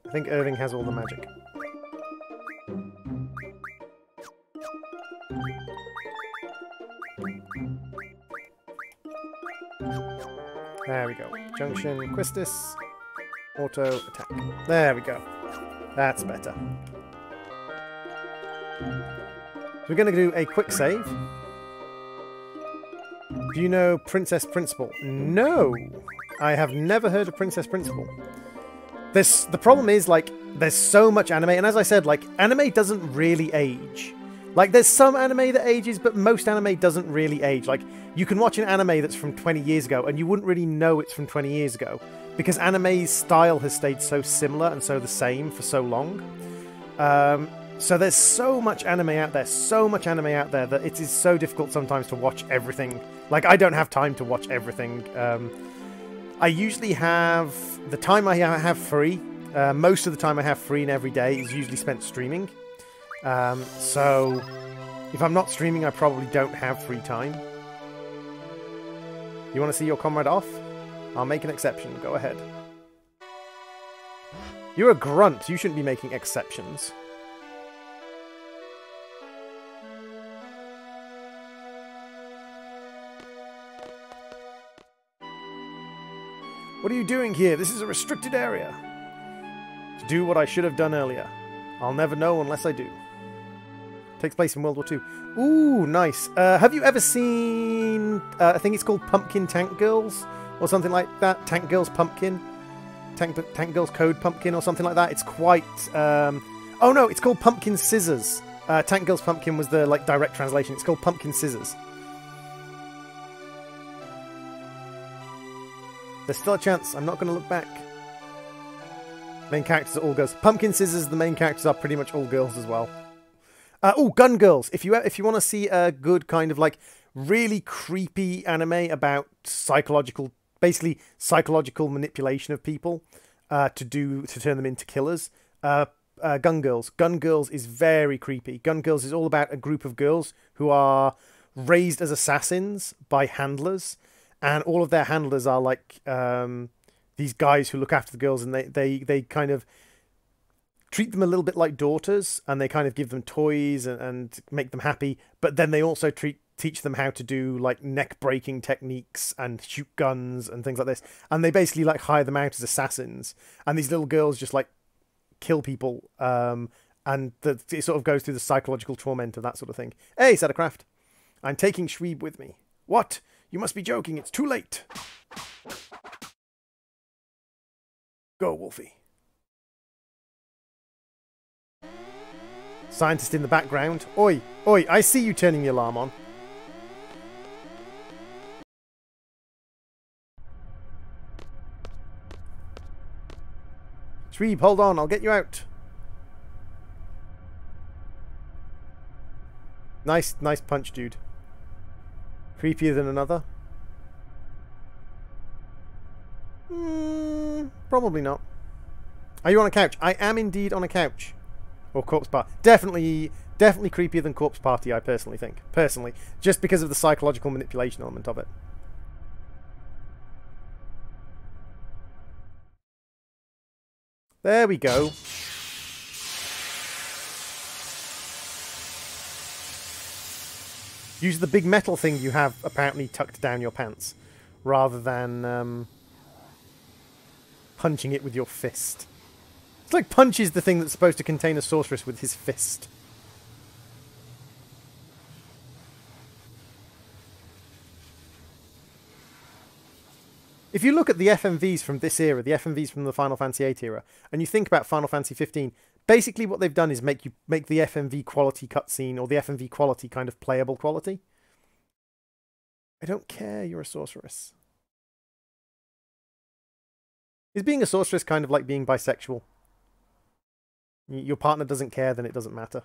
[SPEAKER 1] I think Irving has all the magic. There we go. Junction, Quistis, auto attack. There we go. That's better. So we're going to do a quick save. Do you know Princess Principal? No! I have never heard of Princess Principal. The problem is, like, there's so much anime, and as I said, like, anime doesn't really age. Like, there's some anime that ages, but most anime doesn't really age. Like, you can watch an anime that's from 20 years ago, and you wouldn't really know it's from 20 years ago, because anime's style has stayed so similar and so the same for so long. So there's so much anime out there, that it is so difficult sometimes to watch everything. Like, I don't have time to watch everything. I usually have... The time I have free, most of the time I have free in every day is usually spent streaming. So, if I'm not streaming, I probably don't have free time. You want to see your comrade off? I'll make an exception. Go ahead. You're a grunt. You shouldn't be making exceptions. What are you doing here? This is a restricted area. To do what I should have done earlier. I'll never know unless I do. Takes place in World War II. Ooh, nice. Have you ever seen... I think it's called Pumpkin Tank Girls? Or something like that. Tank Girls Pumpkin? Tank Girls Code Pumpkin or something like that. It's quite... Oh no, it's called Pumpkin Scissors. Tank Girls Pumpkin was the like direct translation. It's called Pumpkin Scissors. There's still a chance. I'm not going to look back. Main characters are all girls. Pumpkin Scissors, the main characters are pretty much all girls as well. Oh, Gun Girls. If you want to see a good kind of like really creepy anime about basically psychological manipulation of people to turn them into killers, Gun Girls. Gun Girls is very creepy. Gun Girls is all about a group of girls who are raised as assassins by handlers. And all of their handlers are like these guys who look after the girls, and they kind of treat them a little bit like daughters, and they kind of give them toys and make them happy. But then they also teach them how to do like neck-breaking techniques and shoot guns and things like this. And they basically like hire them out as assassins. And these little girls just like kill people. And it sort of goes through the psychological torment of that sort of thing. Hey, Craft, I'm taking Shweeb with me. What? You must be joking. It's too late. Go, Wolfie. Scientist in the background. Oi, oi, I see you turning the alarm on. Shweeb, hold on. I'll get you out. Nice punch, dude. Creepier than another? Probably not. Are you on a couch? I am indeed on a couch. Or Corpse Party. Definitely creepier than Corpse Party, I personally think. Personally. Just because of the psychological manipulation element of it. There we go. Use the big metal thing you have apparently tucked down your pants, rather than punching it with your fist. It's like Punch is the thing that's supposed to contain a sorceress with his fist. If you look at the FMVs from this era, the FMVs from the Final Fantasy VIII era, and you think about Final Fantasy 15, basically what they've done is make the FMV quality cutscene, or the FMV quality kind of playable quality. I don't care, you're a sorceress. Is being a sorceress kind of like being bisexual? Your partner doesn't care, then it doesn't matter.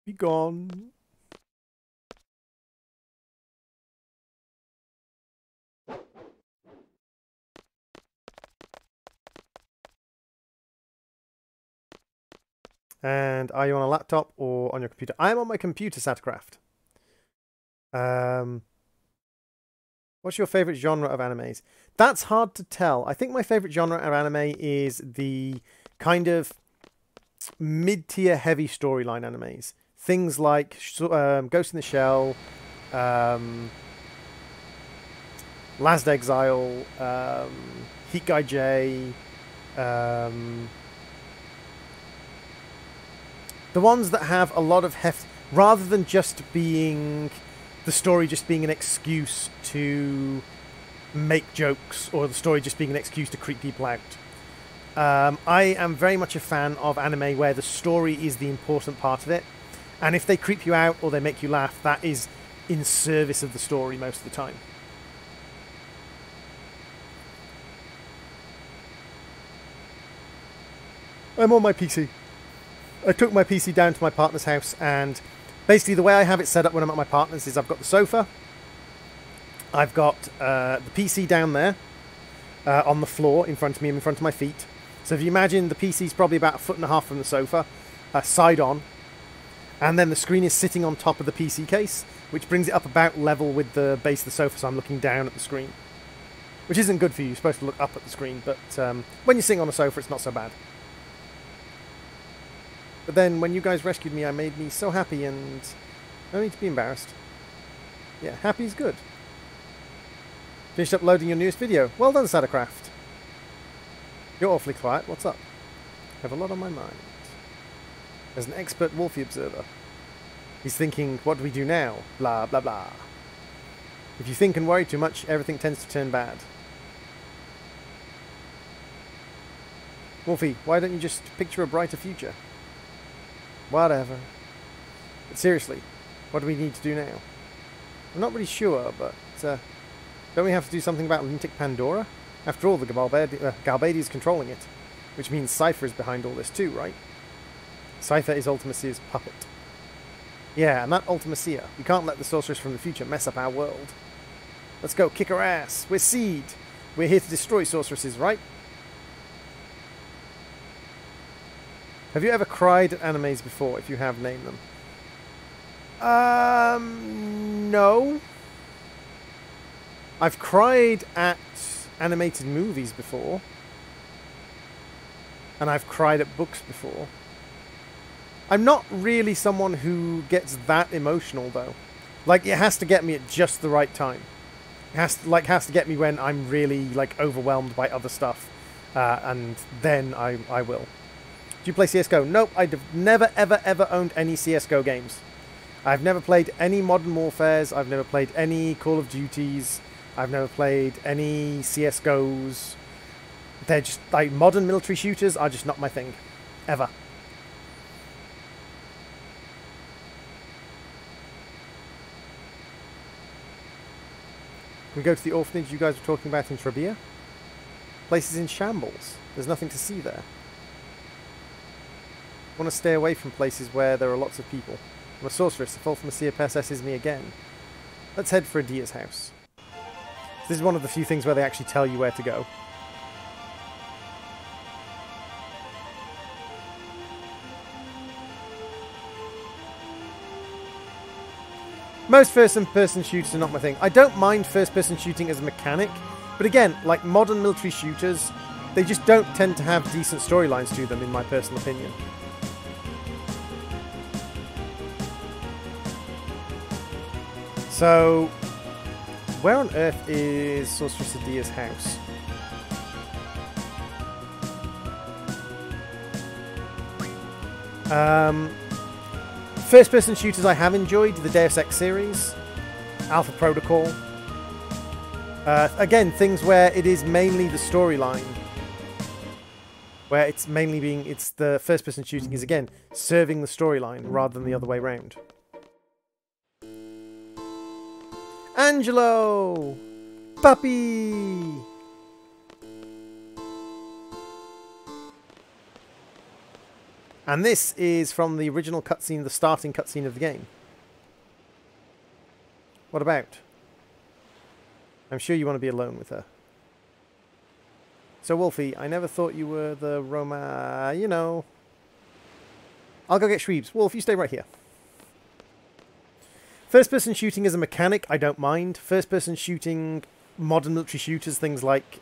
[SPEAKER 1] Be gone. And are you on a laptop or on your computer? I am on my computer, Satcraft. What's your favourite genre of animes? That's hard to tell. I think my favourite genre of anime is the kind of mid-tier heavy storyline animes. Things like Ghost in the Shell, Last Exile, Heat Guy J, the ones that have a lot of heft, rather than just being the story just being an excuse to make jokes, or the story just being an excuse to creep people out. I am very much a fan of anime where the story is the important part of it, and if they creep you out or they make you laugh, that is in service of the story most of the time. I'm on my PC. I took my PC down to my partner's house, and basically the way I have it set up when I'm at my partner's is I've got the sofa, I've got the PC down there on the floor in front of me and in front of my feet. So if you imagine the PC's probably about 1.5 foot from the sofa, side on, and then the screen is sitting on top of the PC case, which brings it up about level with the base of the sofa, so I'm looking down at the screen. Which isn't good for you, you're supposed to look up at the screen, but when you're sitting on a sofa it's not so bad. But then when you guys rescued me, I made me so happy, and no need to be embarrassed. Yeah, happy is good. Finished uploading your newest video. Well done, Sadacraft. You're awfully quiet. What's up? I have a lot on my mind. As an expert Wolfie observer, he's thinking, what do we do now? Blah, blah, blah. If you think and worry too much, everything tends to turn bad. Wolfie, why don't you just picture a brighter future? Whatever. But seriously, what do we need to do now? I'm not really sure, but don't we have to do something about lunatic Pandora? After all, the Galbadia is controlling it, which means Cypher is behind all this too, right? Cypher is Ultimacia's puppet. Yeah, and that Ultimacia, we can't let the sorceress from the future mess up our world. Let's go kick her ass. We're Seed. We're here to destroy sorceresses, right? Have you ever cried at animes before? If you have, name them. No. I've cried at animated movies before. And I've cried at books before. I'm not really someone who gets that emotional, though. Like, it has to get me at just the right time. It has to get me when I'm really, like, overwhelmed by other stuff. And then I will. Do you play CSGO? Nope, I've never, ever, ever owned any CSGO games. I've never played any Modern Warfares. I've never played any Call of Duties. I've never played any CSGOs. They're just, like, modern military shooters are just not my thing. Ever. Can we go to the orphanage you guys were talking about in Trebia? Place is in shambles. There's nothing to see there. I want to stay away from places where there are lots of people. I'm a sorceress. If Ultimacia possesses me again. Let's head for Adia's house. This is one of the few things where they actually tell you where to go. Most first-person shooters are not my thing. I don't mind first-person shooting as a mechanic, but again, like modern military shooters, they just don't tend to have decent storylines to them, in my personal opinion. So, where on earth is Sorceress Adia's house? First-person shooters I have enjoyed, the Deus Ex series, Alpha Protocol. Again, things where it is mainly the storyline. Where it's mainly it's the first-person shooting is, again, serving the storyline rather than the other way around. Angelo! Puppy! And this is from the original cutscene, the starting cutscene of the game. What about? I'm sure you want to be alone with her. So, Wolfie, I never thought you were the Roma... You know. I'll go get Shreebs. Wolf, you stay right here. First-person shooting as a mechanic, I don't mind. First-person shooting, modern military shooters, things like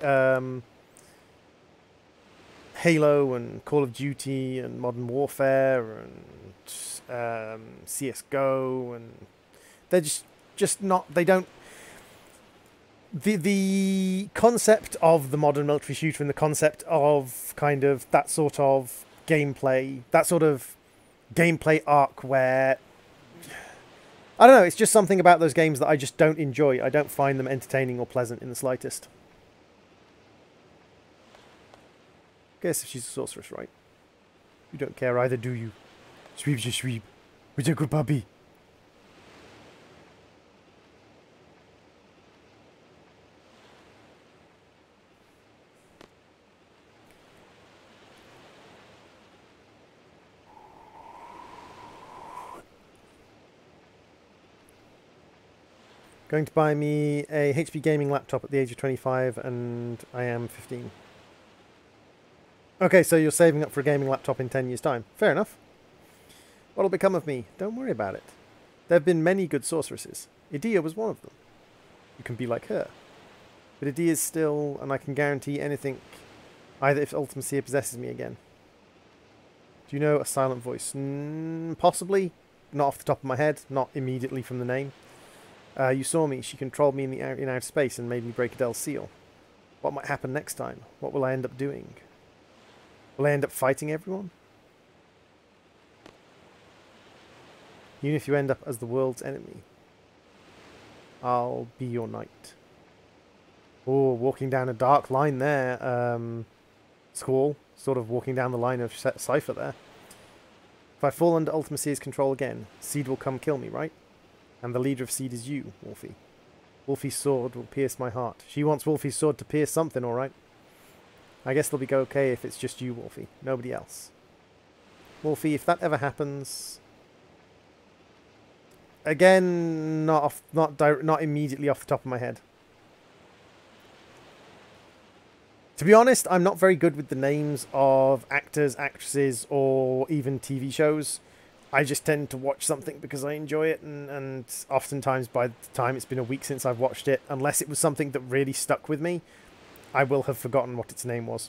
[SPEAKER 1] Halo and Call of Duty and Modern Warfare and CSGO, and they're just not, they don't... the concept of the modern military shooter and the concept of kind of that sort of gameplay, arc where, I don't know, it's just something about those games that I just don't enjoy. I don't find them entertaining or pleasant in the slightest. Guess if she's a sorceress, right? You don't care either, do you? Sweep, just sweep. With a good puppy. Going to buy me a HP gaming laptop at the age of 25, and I am 15. Okay, so you're saving up for a gaming laptop in 10 years' time. Fair enough. What'll become of me? Don't worry about it. There have been many good sorceresses. Idea was one of them. You can be like her. But Idea's still, and I can guarantee anything, either if Ultimacia possesses me again. Do you know a silent voice? Possibly. Not off the top of my head. Not immediately from the name. You saw me. She controlled me in outer space and made me break Adele's seal. What might happen next time? What will I end up doing? Will I end up fighting everyone? Even if you end up as the world's enemy, I'll be your knight. Oh, walking down a dark line there. Squall, sort of walking down the line of Cypher there. If I fall under Ultimacia's control again, Seed will come kill me, right? And the leader of Seed is you, Wolfie. Wolfie's sword will pierce my heart. She wants Wolfie's sword to pierce something, alright? I guess they'll be okay if it's just you, Wolfie. Nobody else. Wolfie, if that ever happens... Again, not immediately off the top of my head. To be honest, I'm not very good with the names of actors, actresses, or even TV shows. I just tend to watch something because I enjoy it, and oftentimes by the time it's been a week since I've watched it, unless it was something that really stuck with me, I will have forgotten what its name was.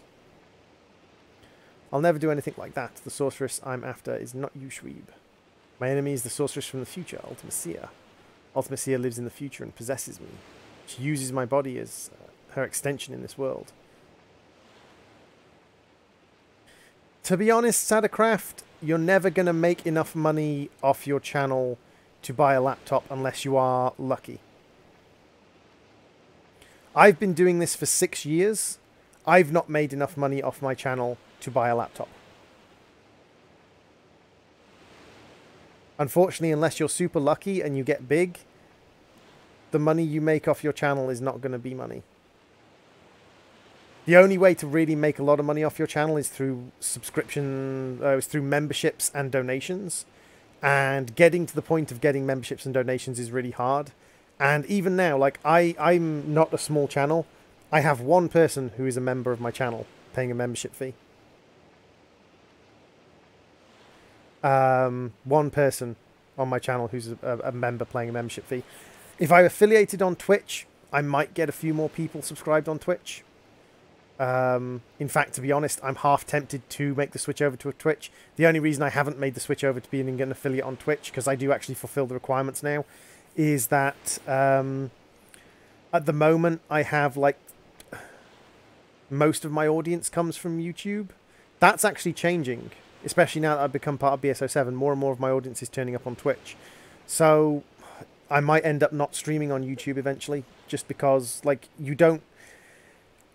[SPEAKER 1] I'll never do anything like that. The sorceress I'm after is not you, Shweeb. My enemy is the sorceress from the future, Ultimacia. Ultimacia lives in the future and possesses me. She uses my body as her extension in this world. To be honest, Sadacraft, you're never going to make enough money off your channel to buy a laptop unless you are lucky. I've been doing this for 6 years. I've not made enough money off my channel to buy a laptop. Unfortunately, unless you're super lucky and you get big, the money you make off your channel is not going to be money. The only way to really make a lot of money off your channel is through through memberships and donations. And getting to the point of getting memberships and donations is really hard. And even now, like, I'm not a small channel. I have one person who is a member of my channel paying a membership fee. One person on my channel who's a member paying a membership fee. If I affiliated on Twitch, I might get a few more people subscribed on Twitch. In fact, to be honest, I'm half tempted to make the switch over to a Twitch. The only reason I haven't made the switch over to being an affiliate on Twitch, because I do actually fulfill the requirements now, is that at the moment I have, like, most of my audience comes from YouTube. That's actually changing, especially now that I've become part of BSO7. More and more of my audience is turning up on Twitch. So I might end up not streaming on YouTube eventually, just because, like, you don't...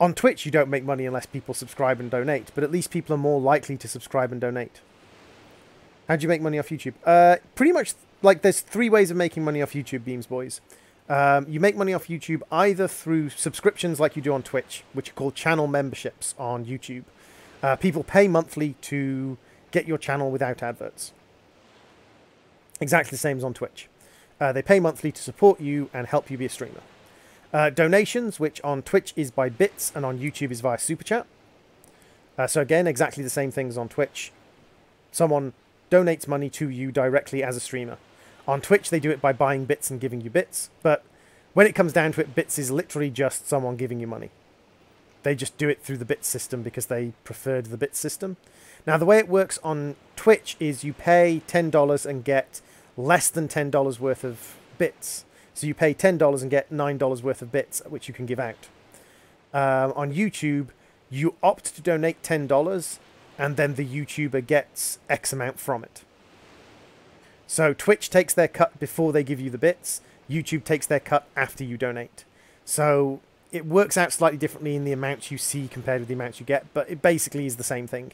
[SPEAKER 1] On Twitch, you don't make money unless people subscribe and donate, but at least people are more likely to subscribe and donate. How do you make money off YouTube? Pretty much, like, there's 3 ways of making money off YouTube, Beams Boys. You make money off YouTube either through subscriptions like you do on Twitch, which are called channel memberships on YouTube. People pay monthly to get your channel without adverts. Exactly the same as on Twitch. They pay monthly to support you and help you be a streamer. Donations, which on Twitch is by bits and on YouTube is via Super Chat. So again, exactly the same things on Twitch. Someone donates money to you directly as a streamer. On Twitch, they do it by buying bits and giving you bits. But when it comes down to it, bits is literally just someone giving you money. They just do it through the bits system because they preferred the bits system. Now, the way it works on Twitch is you pay $10 and get less than $10 worth of bits. So you pay $10 and get $9 worth of bits, which you can give out. On YouTube, you opt to donate $10, and then the YouTuber gets X amount from it. So Twitch takes their cut before they give you the bits. YouTube takes their cut after you donate. So it works out slightly differently in the amounts you see compared with the amounts you get, but it basically is the same thing.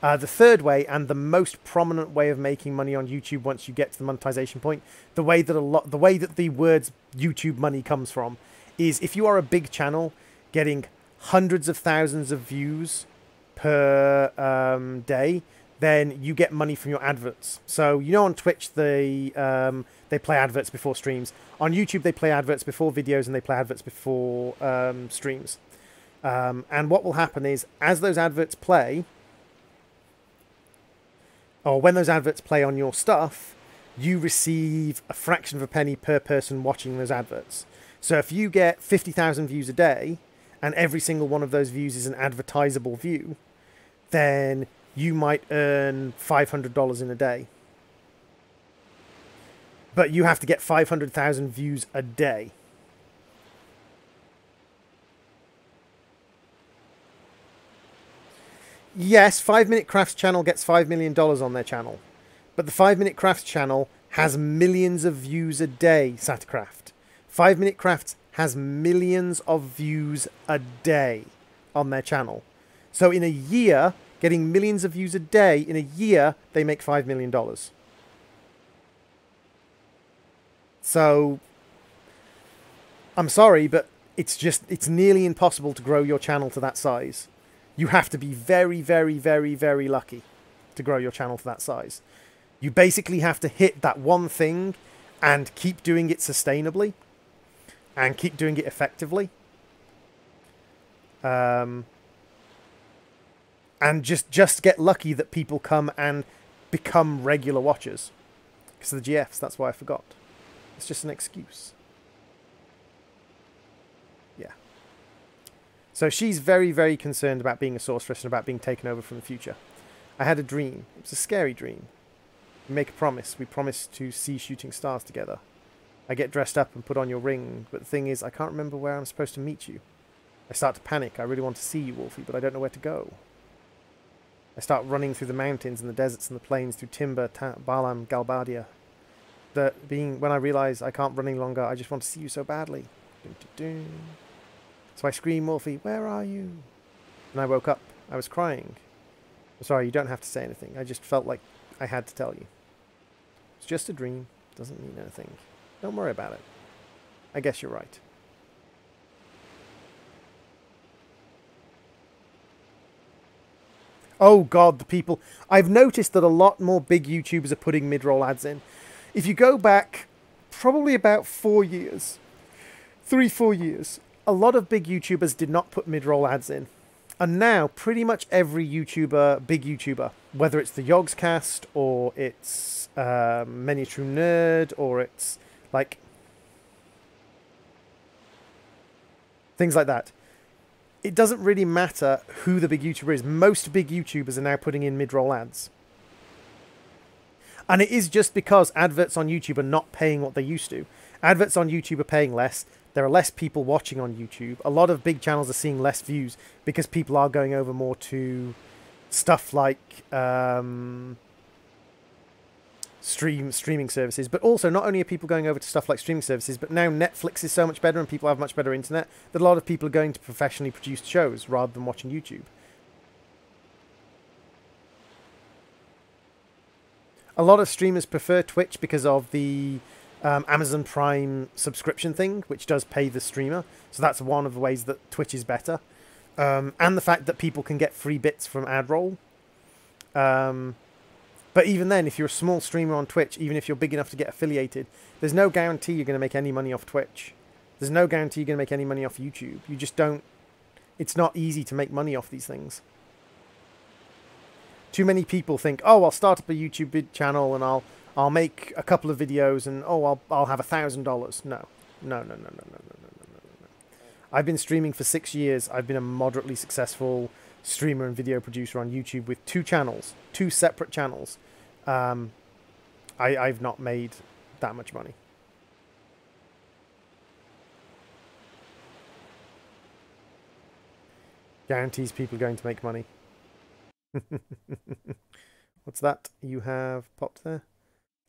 [SPEAKER 1] The third way, and the most prominent way of making money on YouTube once you get to the monetization point, the way that the words YouTube money comes from, is if you are a big channel getting hundreds of thousands of views per day, then you get money from your adverts. So, you know, on Twitch, they play adverts before streams. On YouTube, they play adverts before videos, and they play adverts before streams. And what will happen is, as those adverts play, or when those adverts play on your stuff, you receive a fraction of a penny per person watching those adverts. So if you get 50,000 views a day, and every single one of those views is an advertisable view, then you might earn $500 in a day. But you have to get 500,000 views a day. Yes, 5 Minute Crafts channel gets $5 million on their channel. But the 5 Minute Crafts channel has millions of views a day, Satcraft. 5 Minute Crafts has millions of views a day on their channel. So in a year, getting millions of views a day, in a year, they make $5 million. So, I'm sorry, but it's nearly impossible to grow your channel to that size. You have to be very, very, very, very lucky to grow your channel to that size. You basically have to hit that one thing and keep doing it sustainably and keep doing it effectively. And just get lucky that people come and become regular watchers. Because of the GFs, that's why I forgot. It's just an excuse. Yeah. So she's very, very concerned about being a sorceress and about being taken over from the future. I had a dream. It was a scary dream. We make a promise. We promise to see shooting stars together. I get dressed up and put on your ring, but the thing is, I can't remember where I'm supposed to meet you. I start to panic. I really want to see you, Wolfie, but I don't know where to go. I start running through the mountains and the deserts and the plains, through Timber, Balam, Galbadia. When I realize I can't run any longer, I just want to see you so badly. Dun, dun, dun. So I scream, Wolfie, where are you? And I woke up. I was crying. I'm sorry, you don't have to say anything. I just felt like I had to tell you. It's just a dream. Doesn't mean anything. Don't worry about it. I guess you're right. Oh god, the people. I've noticed that a lot more big YouTubers are putting mid-roll ads in. If you go back probably about 4 years, 3-4 years, a lot of big YouTubers did not put mid-roll ads in. And now pretty much every YouTuber, big YouTuber, whether it's the Yogscast or it's Many True Nerd or it's like things like that. It doesn't really matter who the big YouTuber is. Most big YouTubers are now putting in mid-roll ads. And it is just because adverts on YouTube are not paying what they used to. Adverts on YouTube are paying less. There are less people watching on YouTube. A lot of big channels are seeing less views because people are going over more to stuff like streaming services. But also, not only are people going over to stuff like streaming services, but now Netflix is so much better and people have much better internet that a lot of people are going to professionally produced shows rather than watching YouTube. A lot of streamers prefer Twitch because of the Amazon Prime subscription thing, which does pay the streamer. So that's one of the ways that Twitch is better. And the fact that people can get free bits from ad roll. But even then, if you're a small streamer on Twitch, even if you're big enough to get affiliated, there's no guarantee you're going to make any money off Twitch. There's no guarantee you're going to make any money off YouTube. You just don't... It's not easy to make money off these things. Too many people think, oh, I'll start up a YouTube channel and I'll make a couple of videos and, oh, I'll have $1,000. No. No. I've been streaming for 6 years. I've been a moderately successful streamer and video producer on YouTube with 2 channels, 2 separate channels. I've not made that much money. Guarantees people are going to make money. What's that you have popped there?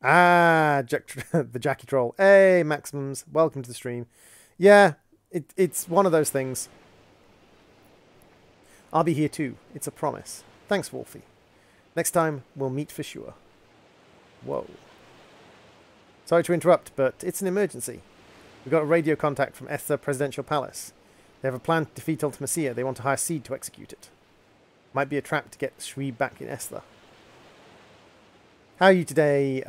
[SPEAKER 1] Ah, the Jackie Troll. Hey, Maximums. Welcome to the stream. Yeah, it's one of those things. I'll be here too. It's a promise. Thanks, Wolfie. Next time, we'll meet for sure. Whoa. Sorry to interrupt, but it's an emergency. We got a radio contact from Esther Presidential Palace. They have a plan to defeat Ultimacia. They want to hire Seed to execute it. Might be a trap to get Shwee back in Esther. How are you today,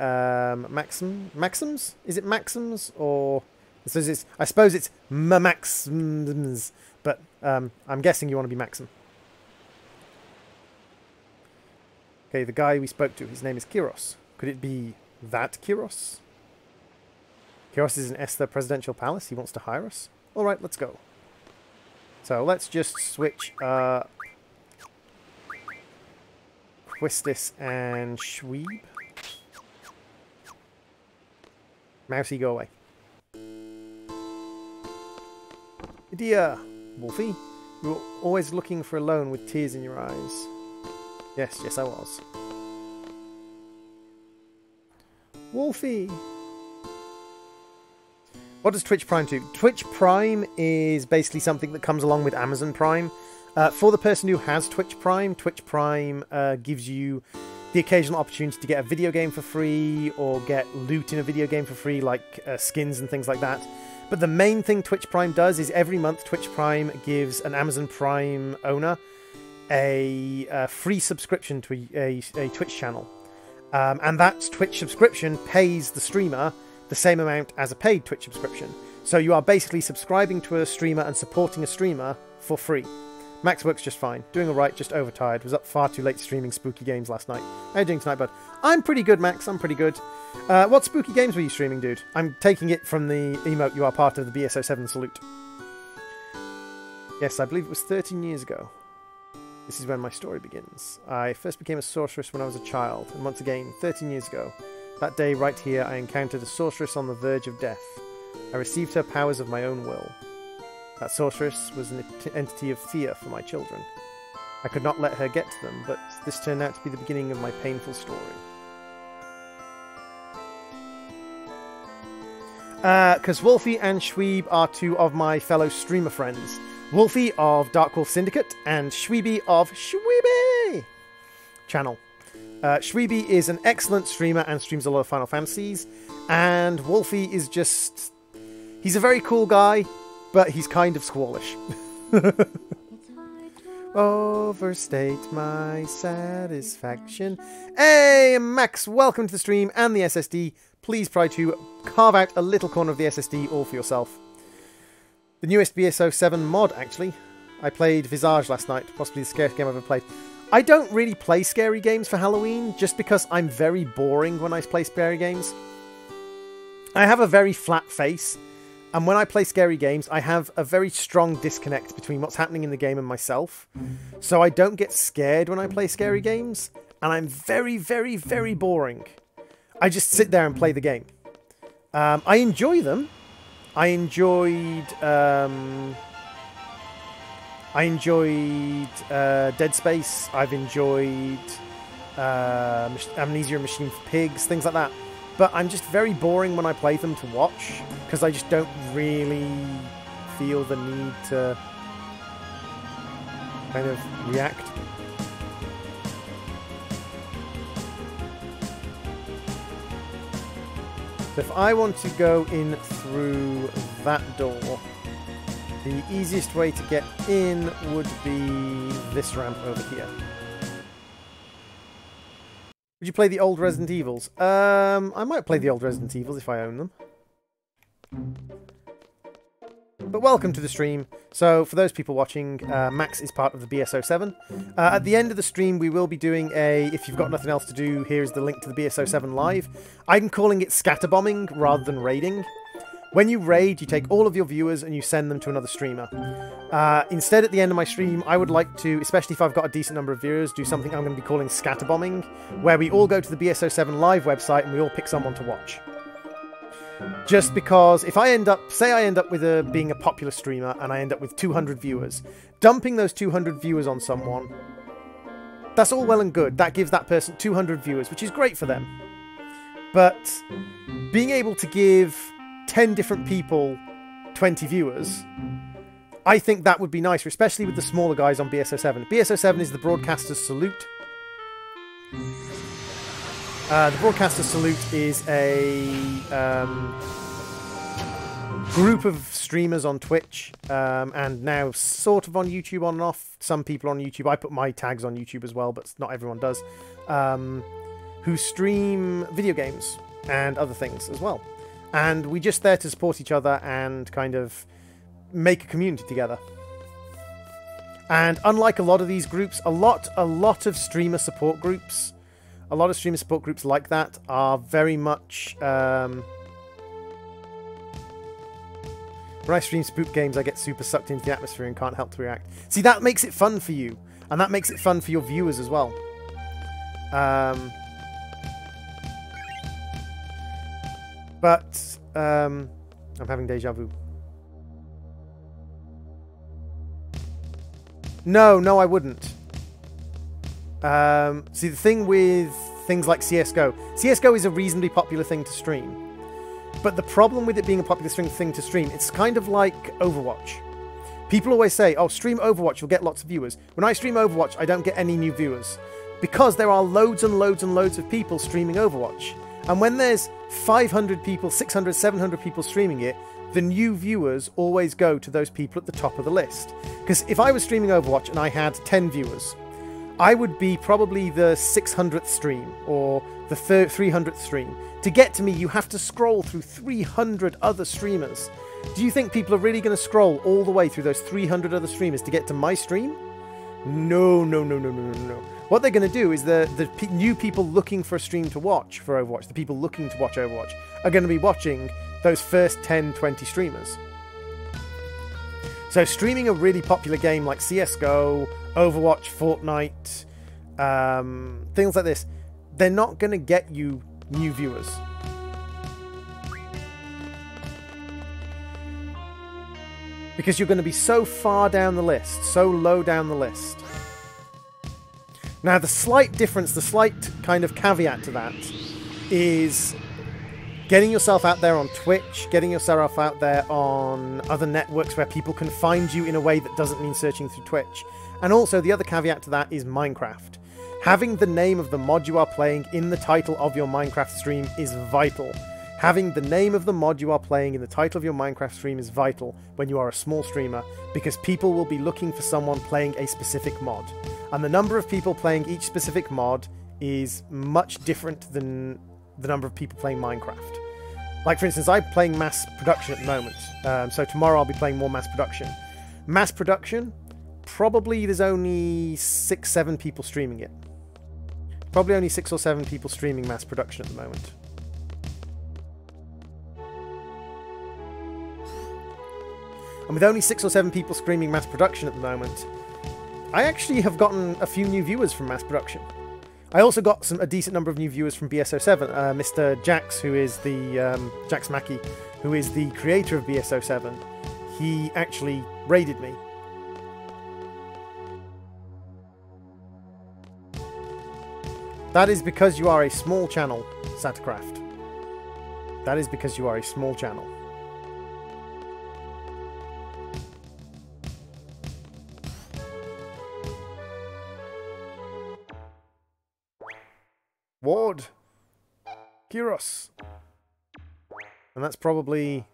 [SPEAKER 1] Maxims? Is it Maxims or... I suppose it's Maxims, but I'm guessing you want to be Maxim. Okay, the guy we spoke to, his name is Kiros. Could it be that Kiros? Kiros is in Esther Presidential Palace. He wants to hire us. All right, let's go. So let's just switch Quistis and Shweeb. Mousy, go away. Dear Wolfie, you were always looking for a loan with tears in your eyes. Yes, yes I was. Wolfie! What does Twitch Prime do? Twitch Prime is basically something that comes along with Amazon Prime. For the person who has Twitch Prime gives you the occasional opportunity to get a video game for free or get loot in a video game for free, like skins and things like that. But the main thing Twitch Prime does is every month Twitch Prime gives an Amazon Prime owner a free subscription to a Twitch channel. And that Twitch subscription pays the streamer the same amount as a paid Twitch subscription. So you are basically subscribing to a streamer and supporting a streamer for free. Max works just fine. Doing alright, just overtired. Was up far too late streaming spooky games last night. How are you doing tonight, bud? I'm pretty good, Max. I'm pretty good. What spooky games were you streaming, dude? I'm taking it from the emote, you are part of the BSO7 salute. Yes, I believe it was 13 years ago. This is when my story begins. I first became a sorceress when I was a child, and once again, 13 years ago. That day, right here, I encountered a sorceress on the verge of death. I received her powers of my own will. That sorceress was an entity of fear for my children. I could not let her get to them, but this turned out to be the beginning of my painful story. Because Wolfie and Shweeb are two of my fellow streamer friends. Wolfie of Dark Wolf Syndicate and Shweeby of Shweeby channel. Shweeby is an excellent streamer and streams a lot of Final Fantasies. And Wolfie is just... he's a very cool guy, but he's kind of squallish. Overstate my satisfaction. Hey, Max, welcome to the stream and the SSD. Please try to carve out a little corner of the SSD all for yourself. The newest BSO7 mod, actually. I played Visage last night, possibly the scariest game I've ever played. I don't really play scary games for Halloween, just because I'm very boring when I play scary games. I have a very flat face, and when I play scary games, I have a very strong disconnect between what's happening in the game and myself. So I don't get scared when I play scary games, and I'm very, very, very boring. I just sit there and play the game. I enjoy them. I enjoyed Dead Space. I've enjoyed Amnesia Machine for Pigs, things like that. But I'm just very boring when I play them to watch, because I just don't really feel the need to kind of react. So if I want to go in through that door, the easiest way to get in would be this ramp over here. Would you play the old Resident Evils? I might play the old Resident Evils if I own them. But welcome to the stream. So for those people watching, Max is part of the BSO7. At the end of the stream, we will be doing a, if you've got nothing else to do, here's the link to the BSO7 live. I'm calling it scatterbombing rather than raiding. When you raid, you take all of your viewers and you send them to another streamer. Instead, at the end of my stream, I would like to, especially if I've got a decent number of viewers, do something I'm going to be calling scatterbombing, where we all go to the BSO7 live website and we all pick someone to watch. Just because if I end up, say I end up with being a popular streamer and I end up with 200 viewers, dumping those 200 viewers on someone, that's all well and good. That gives that person 200 viewers, which is great for them. But being able to give 10 different people 20 viewers, I think that would be nicer, especially with the smaller guys on BSO7. BSO7 is the Broadcaster's Salute. The Broadcaster's Salute is a group of streamers on Twitch, and now sort of on YouTube on and off. Some people on YouTube. I put my tags on YouTube as well, but not everyone does. Who stream video games and other things as well. And we're just there to support each other and kind of make a community together. And unlike a lot of these groups, a lot of streamer support groups, like that are very much... when I stream spook games, I get super sucked into the atmosphere and can't help to react. See, that makes it fun for you. And that makes it fun for your viewers as well. But I'm having deja vu. No, I wouldn't. See, the thing with things like CSGO. CSGO is a reasonably popular thing to stream. But the problem with it being a popular thing to stream, it's kind of like Overwatch. People always say, oh, stream Overwatch, you'll get lots of viewers. When I stream Overwatch, I don't get any new viewers. Because there are loads and loads and loads of people streaming Overwatch. And when there's 500 people, 600, 700 people streaming it, the new viewers always go to those people at the top of the list. Because if I was streaming Overwatch and I had 10 viewers, I would be probably the 600th stream or the 300th stream. To get to me, you have to scroll through 300 other streamers. Do you think people are really going to scroll all the way through those 300 other streamers to get to my stream? No. What they're going to do is the new people looking for a stream to watch for Overwatch, the people looking to watch Overwatch, are going to be watching those first 10, 20 streamers. So streaming a really popular game like CSGO, Overwatch, Fortnite, things like this, they're not going to get you new viewers. Because you're going to be so far down the list, so low down the list. Now, the slight difference, the slight kind of caveat to that is getting yourself out there on Twitch, getting yourself out there on other networks where people can find you in a way that doesn't mean searching through Twitch. And also, the other caveat to that is Minecraft. Having the name of the mod you are playing in the title of your Minecraft stream is vital. Having the name of the mod you are playing in the title of your Minecraft stream is vital when you are a small streamer, because people will be looking for someone playing a specific mod. And the number of people playing each specific mod is much different than the number of people playing Minecraft. Like, for instance, I'm playing mass production at the moment, so tomorrow I'll be playing more mass production. Mass production, probably there's only 6-7 people streaming it. Probably only 6 or 7 people streaming mass production at the moment. And with only 6 or 7 people streaming mass production at the moment, I actually have gotten a few new viewers from mass production. I also got a decent number of new viewers from BSO7. Mr. Jax, who is the Jax Mackey, who is the creator of BSO7, he actually raided me. That is because you are a small channel, Satacraft. That is because you are a small channel. Ward. Kyros. And that's probably...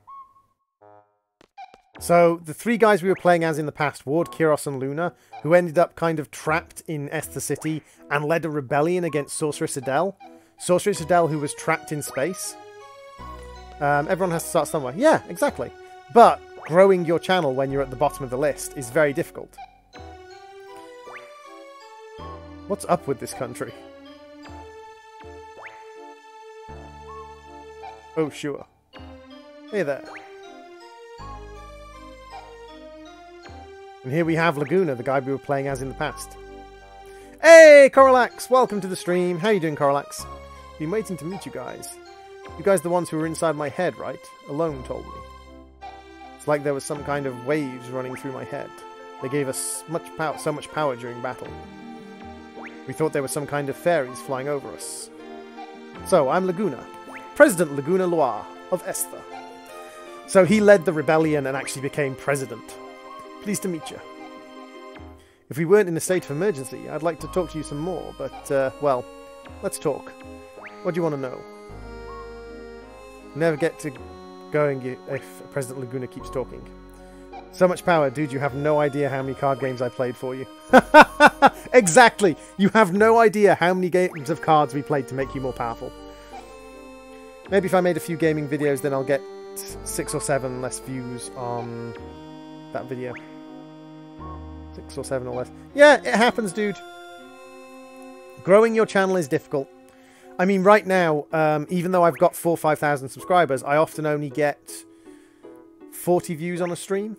[SPEAKER 1] So, the 3 guys we were playing as in the past, Ward, Kyros, and Luna, who ended up kind of trapped in Esther City and led a rebellion against Sorceress Adele. Sorceress Adele, who was trapped in space. Everyone has to start somewhere. Yeah, exactly. But growing your channel when you're at the bottom of the list is very difficult. What's up with this country? Oh, sure. Hey there. And here we have Laguna, the guy we were playing as in the past. Hey, Coralax! Welcome to the stream. How you doing, Coralax? Been waiting to meet you guys. You guys the ones who were inside my head, right? Alone told me. It's like there was some kind of waves running through my head. They gave us so much power during battle. We thought there were some kind of fairies flying over us. So, I'm Laguna. President Laguna Loire of Esther. So he led the rebellion and actually became president. Pleased to meet you. If we weren't in a state of emergency, I'd like to talk to you some more, but, well, let's talk. What do you want to know? Never get to going if President Laguna keeps talking. So much power, dude, you have no idea how many card games I played for you. Exactly! You have no idea how many games of cards we played to make you more powerful. Maybe if I made a few gaming videos, then I'll get 6 or 7 less views on that video. 6 or 7 or less. Yeah, it happens, dude. Growing your channel is difficult. I mean, right now, even though I've got 4,000 or 5,000 subscribers, I often only get 40 views on a stream.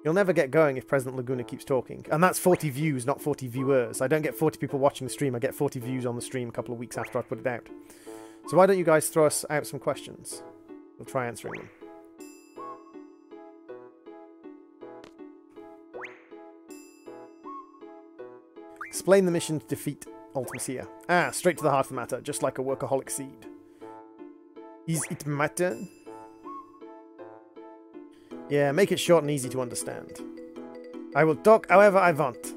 [SPEAKER 1] You'll never get going if President Laguna keeps talking. And that's 40 views, not 40 viewers. I don't get 40 people watching the stream. I get 40 views on the stream a couple of weeks after I put it out. So why don't you guys throw us out some questions? We'll try answering them. Explain the mission to defeat Ultimacia. Ah, straight to the heart of the matter, just like a workaholic seed. Is it matter? Yeah, make it short and easy to understand. I will talk however I want.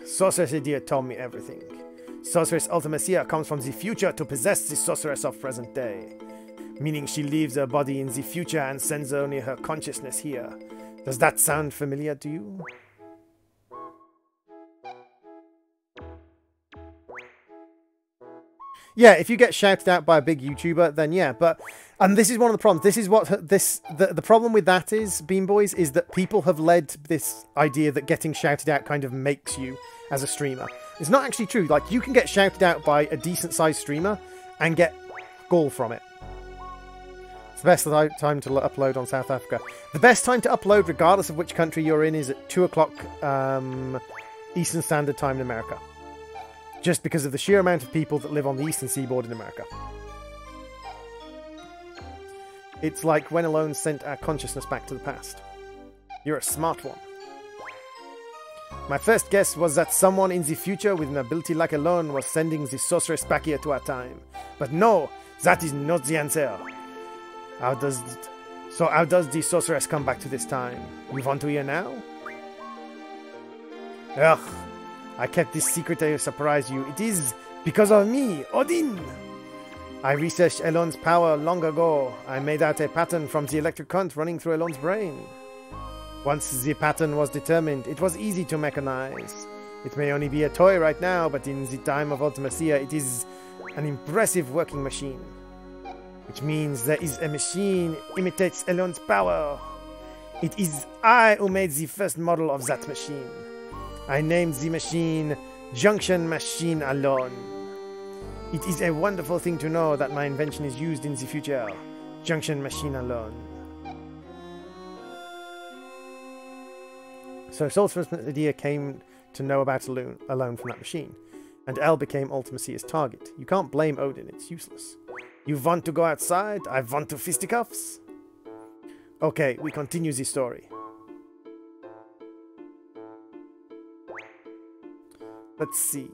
[SPEAKER 1] Sorceress idea told me everything. Sorceress Ultimacia comes from the future to possess the sorceress of present day. Meaning she leaves her body in the future and sends only her consciousness here. Does that sound familiar to you? Yeah, if you get shouted out by a big YouTuber, then yeah, but... And this is one of the problems. This is what... The problem with that is, Bean Boys, is that people have led this idea that getting shouted out kind of makes you as a streamer. It's not actually true. Like, you can get shouted out by a decent-sized streamer and get gall from it. It's the best time to upload on South Africa. The best time to upload, regardless of which country you're in, is at 2 o'clock Eastern Standard Time in America. Just because of the sheer amount of people that live on the eastern seaboard in America. It's like when Alone sent our consciousness back to the past. You're a smart one. My first guess was that someone in the future with an ability like Alone was sending the sorceress back here to our time. But no, that is not the answer. How does the sorceress come back to this time? You want to hear now? Ugh. I kept this secret to surprise you. It is because of me, Odin! I researched Elon's power long ago. I made out a pattern from the electric current running through Elon's brain. Once the pattern was determined, it was easy to mechanize. It may only be a toy right now, but in the time of Ultimacia, it is an impressive working machine. Which means there is a machine imitates Elon's power. It is I who made the first model of that machine. I named the machine Junction Machine Alone. It is a wonderful thing to know that my invention is used in the future. Junction Machine Alone. So Sol's first idea came to know about Alone from that machine, and El became Ultimacia's target. You can't blame Odin, it's useless. You want to go outside? I want to fisticuffs? Okay, we continue the story. Let's see.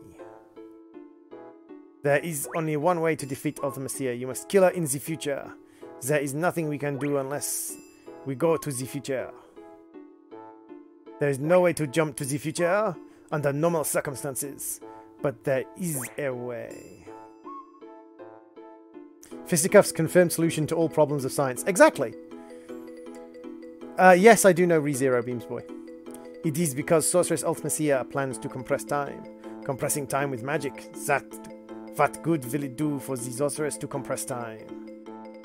[SPEAKER 1] There is only one way to defeat Ultimacia. You must kill her in the future. There is nothing we can do unless we go to the future. There is no way to jump to the future under normal circumstances, but there is a way. Fisticuffs' confirmed solution to all problems of science. Exactly. Yes, I do know ReZero, Beams Boy. It is because Sorceress Ultimacia plans to compress time. Compressing time with magic. What good will it do for the sorceress to compress time?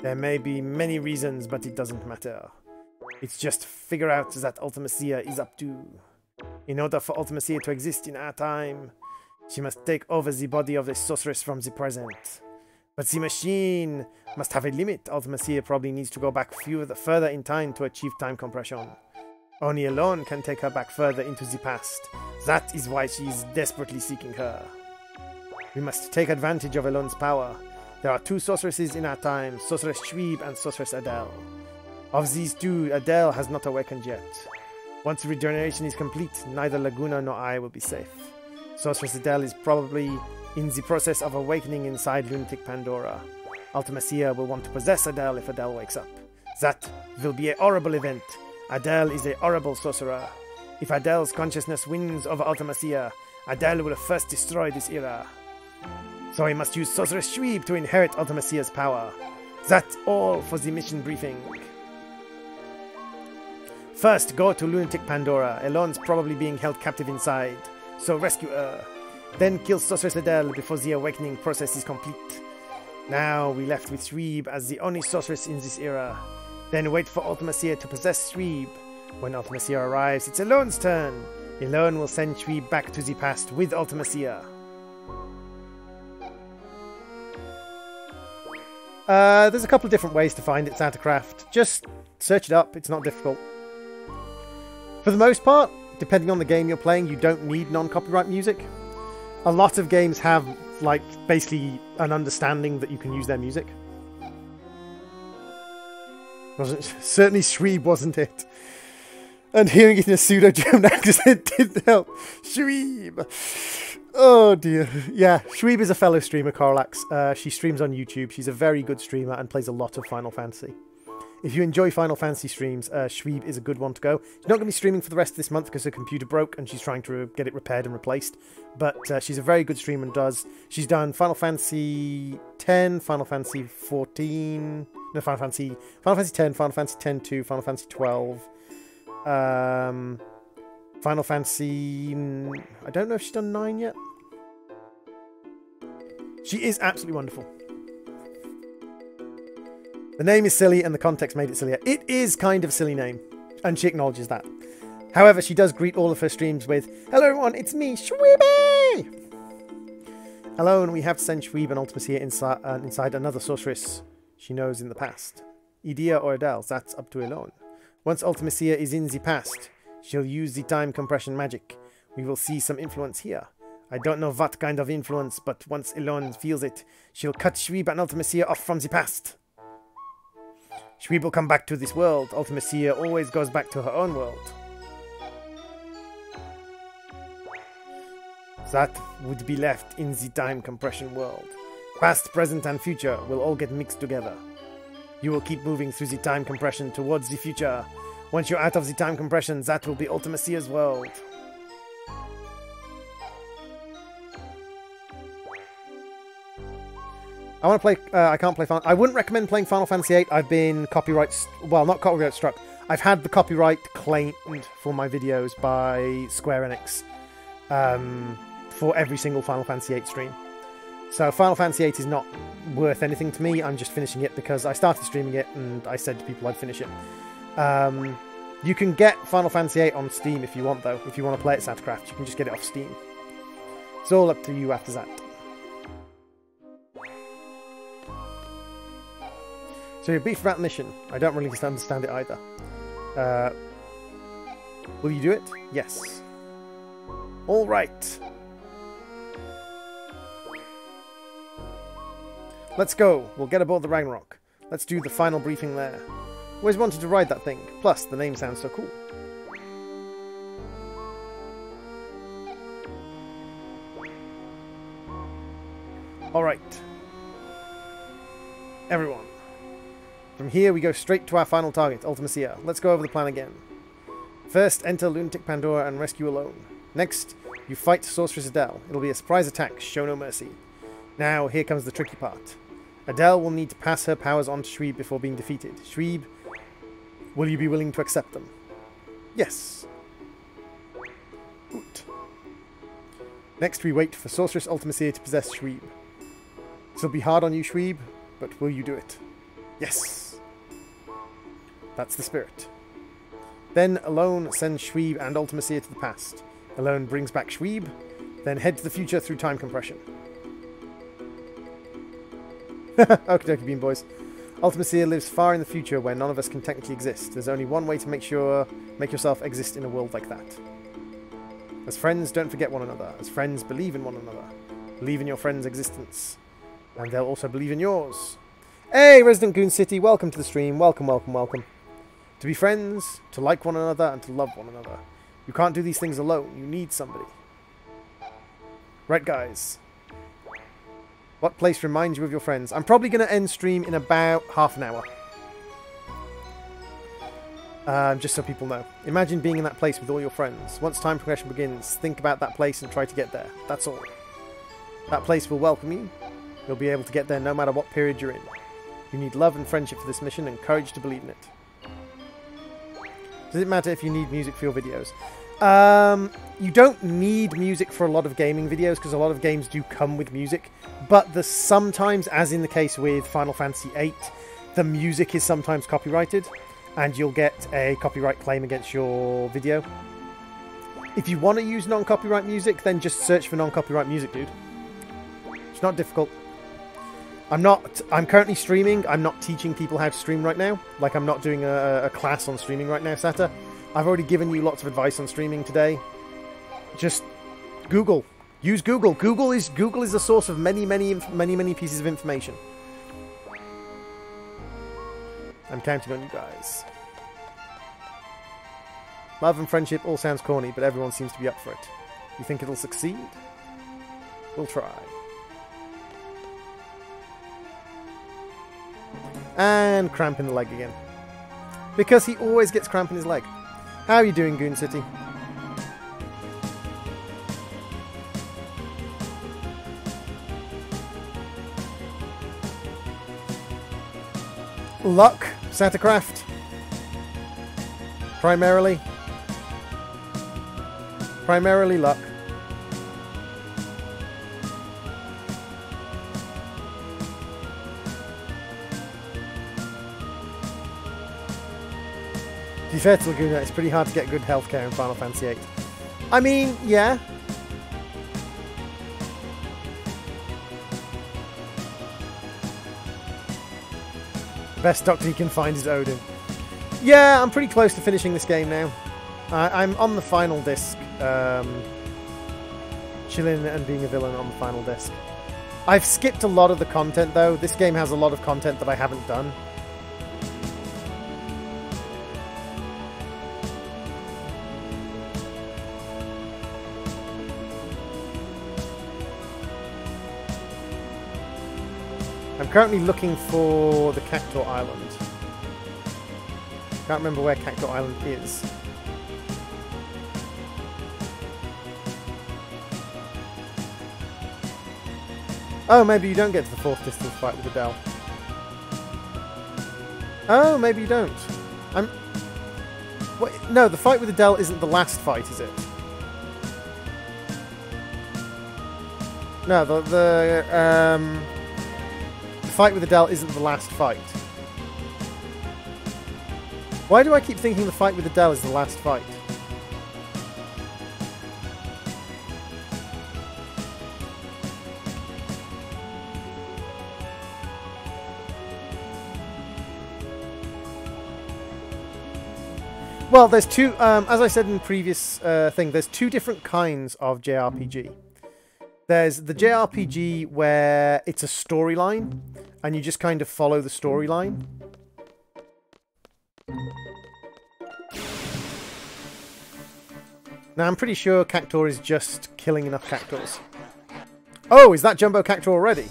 [SPEAKER 1] There may be many reasons, but it doesn't matter. It's just figure out that Ultimacia is up to. In order for Ultimacia to exist in our time, she must take over the body of the sorceress from the present. But the machine must have a limit. Ultimacia probably needs to go back further in time to achieve time compression. Only Alone can take her back further into the past. That is why she is desperately seeking her. We must take advantage of Elon's power. There are two sorceresses in our time, Sorceress Shweeb and Sorceress Adele. Of these two, Adele has not awakened yet. Once regeneration is complete, neither Laguna nor I will be safe. Sorceress Adele is probably in the process of awakening inside lunatic Pandora. Ultimacia will want to possess Adele if Adele wakes up. That will be a horrible event. Adele is a horrible sorcerer. If Adele's consciousness wins over Ultimacia, Adele will first destroy this era. So I must use Sorceress Shweeb to inherit Ultimacia's power. That's all for the mission briefing. First, go to lunatic Pandora. Elon's probably being held captive inside, so rescue her. Then kill Sorceress Adele before the awakening process is complete. Now we left with Shweeb as the only sorceress in this era. Then wait for Ultimacia to possess Shweeb. When Ultimacia arrives, it's Elon's turn. Elon will send Shweeb back to the past with Ultimacia. There's a couple of different ways to find it, Santacraft. Just search it up, it's not difficult. For the most part, depending on the game you're playing, you don't need non-copyright music. A lot of games have, like, basically an understanding that you can use their music. Certainly Shweeb wasn't it. And hearing it in a pseudo-German accent didn't help. Shweeb! Oh dear. Yeah, Shweeb is a fellow streamer, Coralax. She streams on YouTube. She's a very good streamer and plays a lot of Final Fantasy. If you enjoy Final Fantasy streams, Shweeb is a good one to go. She's not going to be streaming for the rest of this month because her computer broke and she's trying to get it repaired and replaced. But she's a very good streamer and she's done Final Fantasy X, Final Fantasy 14... No, Final Fantasy X, Final Fantasy X-2, Final Fantasy 12... Final Fantasy... I don't know if she's done 9 yet. She is absolutely wonderful. The name is silly and the context made it sillier. It is kind of a silly name, and she acknowledges that. However, she does greet all of her streams with, "Hello everyone, it's me, Shweeby!" Hello, and we have sent Shweeb and Ultimacia inside another sorceress she knows in the past. Edea or Adele, that's up to Elon. Once Ultimacia is in the past, she'll use the time compression magic. We will see some influence here. I don't know what kind of influence, but once Elon feels it, she'll cut Shweeb and Ultimacia off from the past. Shweeb will come back to this world. Ultimacia always goes back to her own world. That would be left in the time compression world. Past, present, and future will all get mixed together. You will keep moving through the time compression towards the future. Once you're out of the time compression, that will be Ultimacia's world. I want to play... I can't play... I wouldn't recommend playing Final Fantasy VIII. I've been copyright... Well, not copyright struck. I've had the copyright claimed for my videos by Square Enix. For every single Final Fantasy VIII stream. So Final Fantasy VIII is not worth anything to me. I'm just finishing it because I started streaming it and I said to people I'd finish it. You can get Final Fantasy VIII on Steam if you want, though. If you want to play it, Satcraft, you can just get it off Steam. It's all up to you after that. So your beef about the mission. I don't really understand it either. Will you do it? Yes. All right. Let's go. We'll get aboard the Ragnorok. Let's do the final briefing there. Always wanted to ride that thing. Plus, the name sounds so cool. Alright. Everyone. From here, we go straight to our final target, Ultimacia. Let's go over the plan again. First, enter Lunatic Pandora and rescue Alone. Next, you fight Sorceress Adele. It'll be a surprise attack, show no mercy. Now, here comes the tricky part. Adele will need to pass her powers on to Shweeb before being defeated. Shweeb, will you be willing to accept them? Yes. Good. Next, we wait for Sorceress Ultimacia to possess Shweeb. This'll be hard on you, Shweeb, but will you do it? Yes. That's the spirit. Then Alone sends Shweeb and Ultimacia to the past. Alone brings back Shweeb, then head to the future through time compression. Okie dokie, Bean Boys. Ultimacia lives far in the future where none of us can technically exist. There's only one way to make yourself exist in a world like that. As friends, don't forget one another. As friends, believe in one another. Believe in your friend's existence. And they'll also believe in yours. Hey, Resident Goon City, welcome to the stream. Welcome, welcome, welcome. To be friends, to like one another, and to love one another. You can't do these things alone. You need somebody. Right, guys. What place reminds you of your friends? I'm probably going to end stream in about half an hour. Just so people know. Imagine being in that place with all your friends. Once time progression begins, think about that place and try to get there. That's all. That place will welcome you. You'll be able to get there no matter what period you're in. You need love and friendship for this mission and courage to believe in it. Does it matter if you need music for your videos? You don't need music for a lot of gaming videos because a lot of games do come with music. But sometimes, as in the case with Final Fantasy VIII, the music is sometimes copyrighted. And you'll get a copyright claim against your video. If you want to use non-copyright music, then just search for non-copyright music, dude. It's not difficult. I'm currently streaming. I'm not teaching people how to stream right now. Like, I'm not doing a class on streaming right now, Sata. I've already given you lots of advice on streaming today. Just Google. Use Google. Google is a source of many pieces of information. I'm counting on you guys. Love and friendship all sounds corny, but everyone seems to be up for it. You think it'll succeed? We'll try. And cramp in the leg again. Because he always gets cramp in his leg. How are you doing, Goon City? Luck, Satacraft. Primarily luck. To be fair to Laguna, it's pretty hard to get good healthcare in Final Fantasy VIII. I mean, yeah. Best doctor he can find is Odin. Yeah, I'm pretty close to finishing this game now. I'm on the final disc. Chilling and being a villain on the final disc. I've skipped a lot of the content though. This game has a lot of content that I haven't done. I'm currently looking for the Cactus Island. Can't remember where Cactus Island is. Oh, maybe you don't get to the 4th distance fight with Adele. Oh, maybe you don't. Wait, no, the fight with Adele isn't the last fight, is it? No, the fight with Adele isn't the last fight. Why do I keep thinking the fight with Adele is the last fight? Well, there's two, as I said in the previous thing, there's two different kinds of JRPG. There's the JRPG where it's a storyline, and you just kind of follow the storyline. Now, I'm pretty sure Cactor is just killing enough Cactors. Oh, is that Jumbo Cactor already?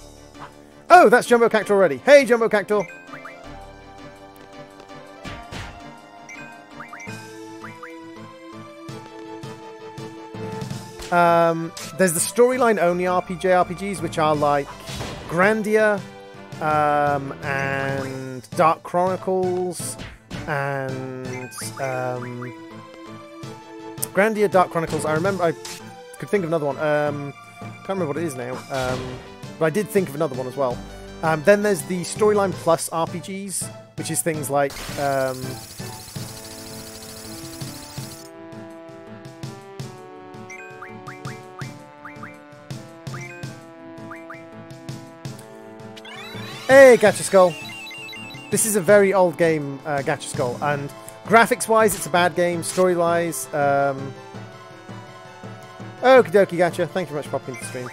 [SPEAKER 1] Oh, that's Jumbo Cactor already. Hey, Jumbo Cactor! There's the storyline only JRPGs, which are like Grandia and Dark Chronicles and Grandia, Dark Chronicles. I remember, I could think of another one. Can't remember what it is now, but I did think of another one as well. Then there's the storyline plus RPGs, which is things like hey, Gacha Skull! This is a very old game, Gacha Skull, and graphics-wise, it's a bad game. Story-wise, okie dokie, Gacha. Thank you very much for popping into the stream.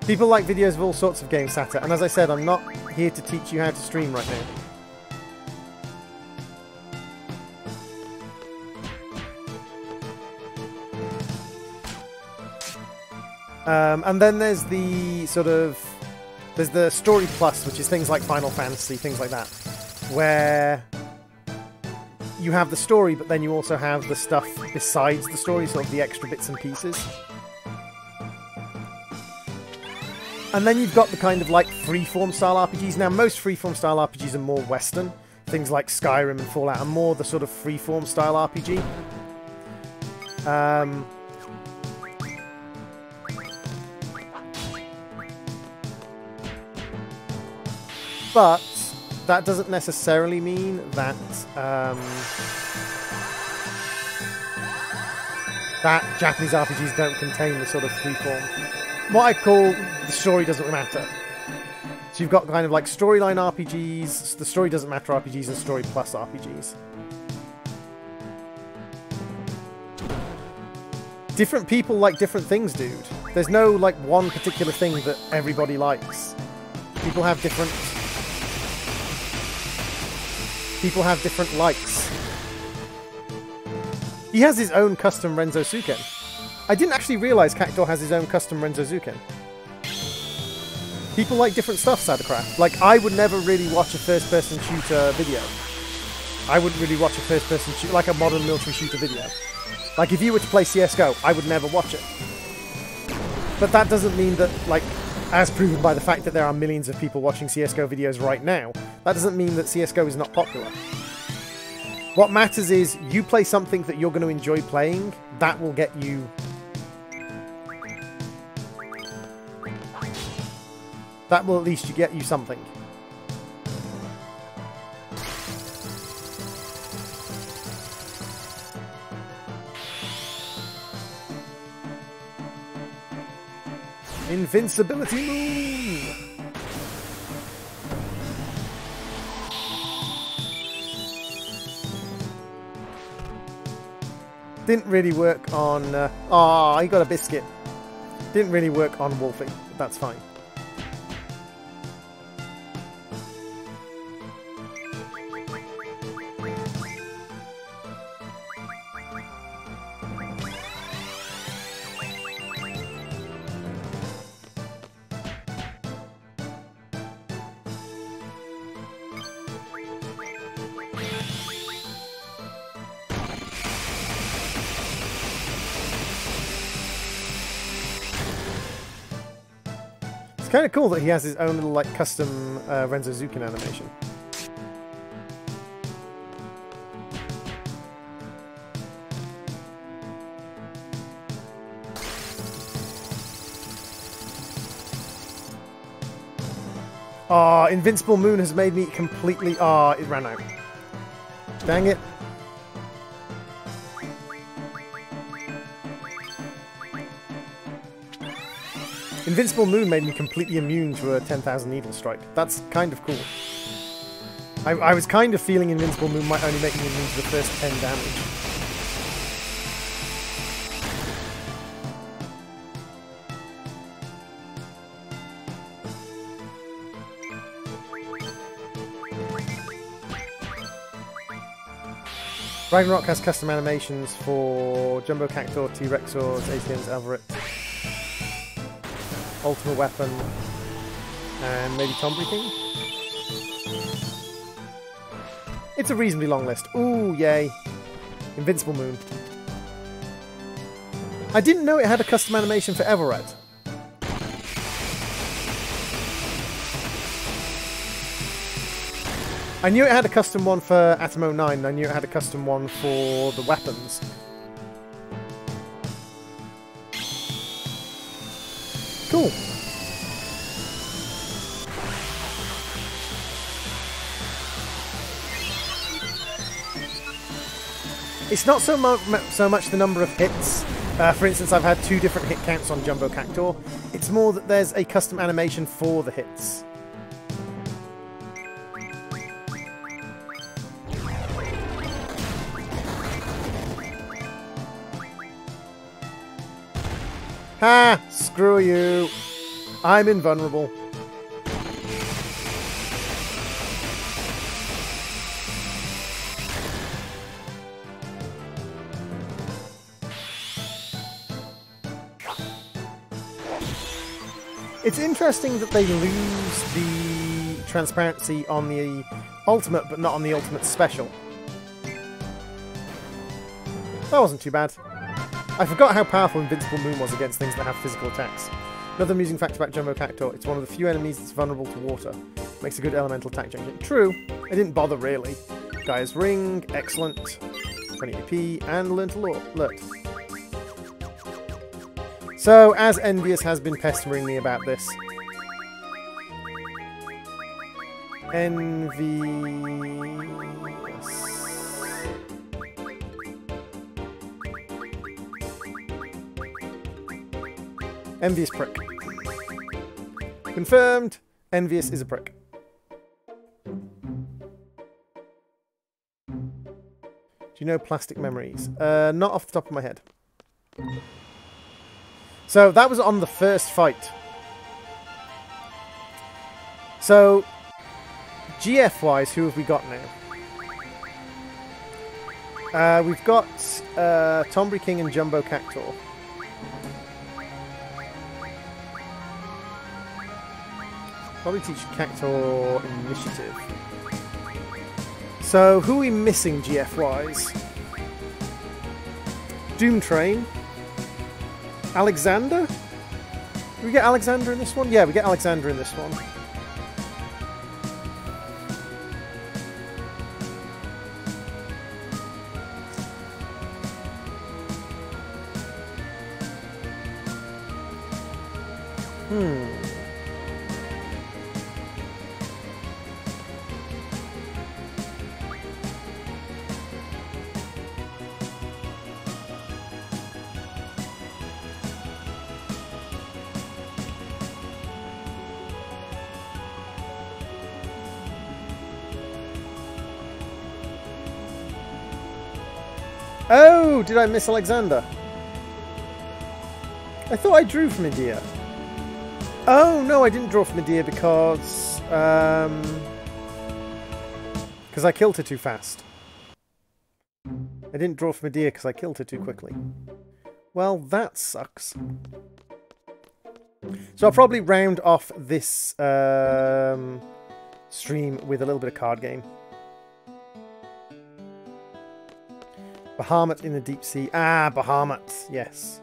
[SPEAKER 1] People like videos of all sorts of games, Sata, and as I said, I'm not here to teach you how to stream right now. And then there's the there's the Story Plus, which is things like Final Fantasy, things like that, where you have the story, but then you also have the stuff besides the story, sort of the extra bits and pieces. And then you've got the kind of like freeform style RPGs. Now, most freeform style RPGs are more Western. Things like Skyrim and Fallout are more the sort of freeform style RPG. But that doesn't necessarily mean that that Japanese RPGs don't contain the sort of freeform. What I call the story doesn't matter. So you've got kind of like storyline RPGs, the story doesn't matter RPGs, and story plus RPGs. Different people like different things, dude. There's no like one particular thing that everybody likes. People have different likes. He has his own custom Renzosuken. I didn't actually realise Cactor has his own custom Renzosuken. People like different stuff, Sadacraft. Like, I would never really watch a first-person shooter video. I wouldn't really watch a first-person shooter, like a modern military shooter video. Like, if you were to play CSGO, I would never watch it. But that doesn't mean that, like, as proven by the fact that there are millions of people watching CSGO videos right now, that doesn't mean that CSGO is not popular. What matters is, you play something that you're going to enjoy playing, that will get you... That will at least get you something. Invincibility Moon! Didn't really work on... he got a biscuit. Didn't really work on Wolfie, but that's fine. It's kind of cool that he has his own little, like, custom Renzosuken animation. Invincible Moon has made me completely... it ran out. Dang it. Invincible Moon made me completely immune to a 10,000 Needle Strike. That's kind of cool. I was kind of feeling Invincible Moon might only make me immune to the first 10 damage. Ragnorok has custom animations for Jumbo Cactor, T-Rexors, ATMs, Alvaret, Ultimate Weapon, and maybe Tombury King? It's a reasonably long list. Ooh, yay. Invincible Moon. I didn't know it had a custom animation for Everett. I knew it had a custom one for Atomo 9, and I knew it had a custom one for the weapons. Cool. It's not so much the number of hits For instance, I've had 2 different hit counts on Jumbo Cactor. It's more that there's a custom animation for the hits. Ha! Screw you! I'm invulnerable. It's interesting that they lose the transparency on the ultimate, but not on the ultimate special. That wasn't too bad. I forgot how powerful Invincible Moon was against things that have physical attacks. Another amusing fact about Jumbo Cactor, it's one of the few enemies that's vulnerable to water. Makes a good elemental attack junction. True, I didn't bother really. Gaia's Ring, excellent. 20 AP, and Learn to Alert. So, as Envious has been pestering me about this, Envious prick. Confirmed, Envious is a prick. Do you know Plastic Memories? Not off the top of my head. So that was on the first fight. So GF-wise, who have we got now? We've got Tombury King and Jumbo Cactor. Probably teach Cactor Initiative. So who are we missing GF-wise? Doom Train. Alexander? Do we get Alexander in this one? Yeah, we get Alexander in this one. Oh, did I miss Alexander? I thought I drew from Medea. Oh, no, I didn't draw from Medea because I killed her too fast. I didn't draw from Medea because I killed her too quickly. Well, that sucks. So I'll probably round off this stream with a little bit of card game. Bahamut in the deep sea. Ah, Bahamut. Yes.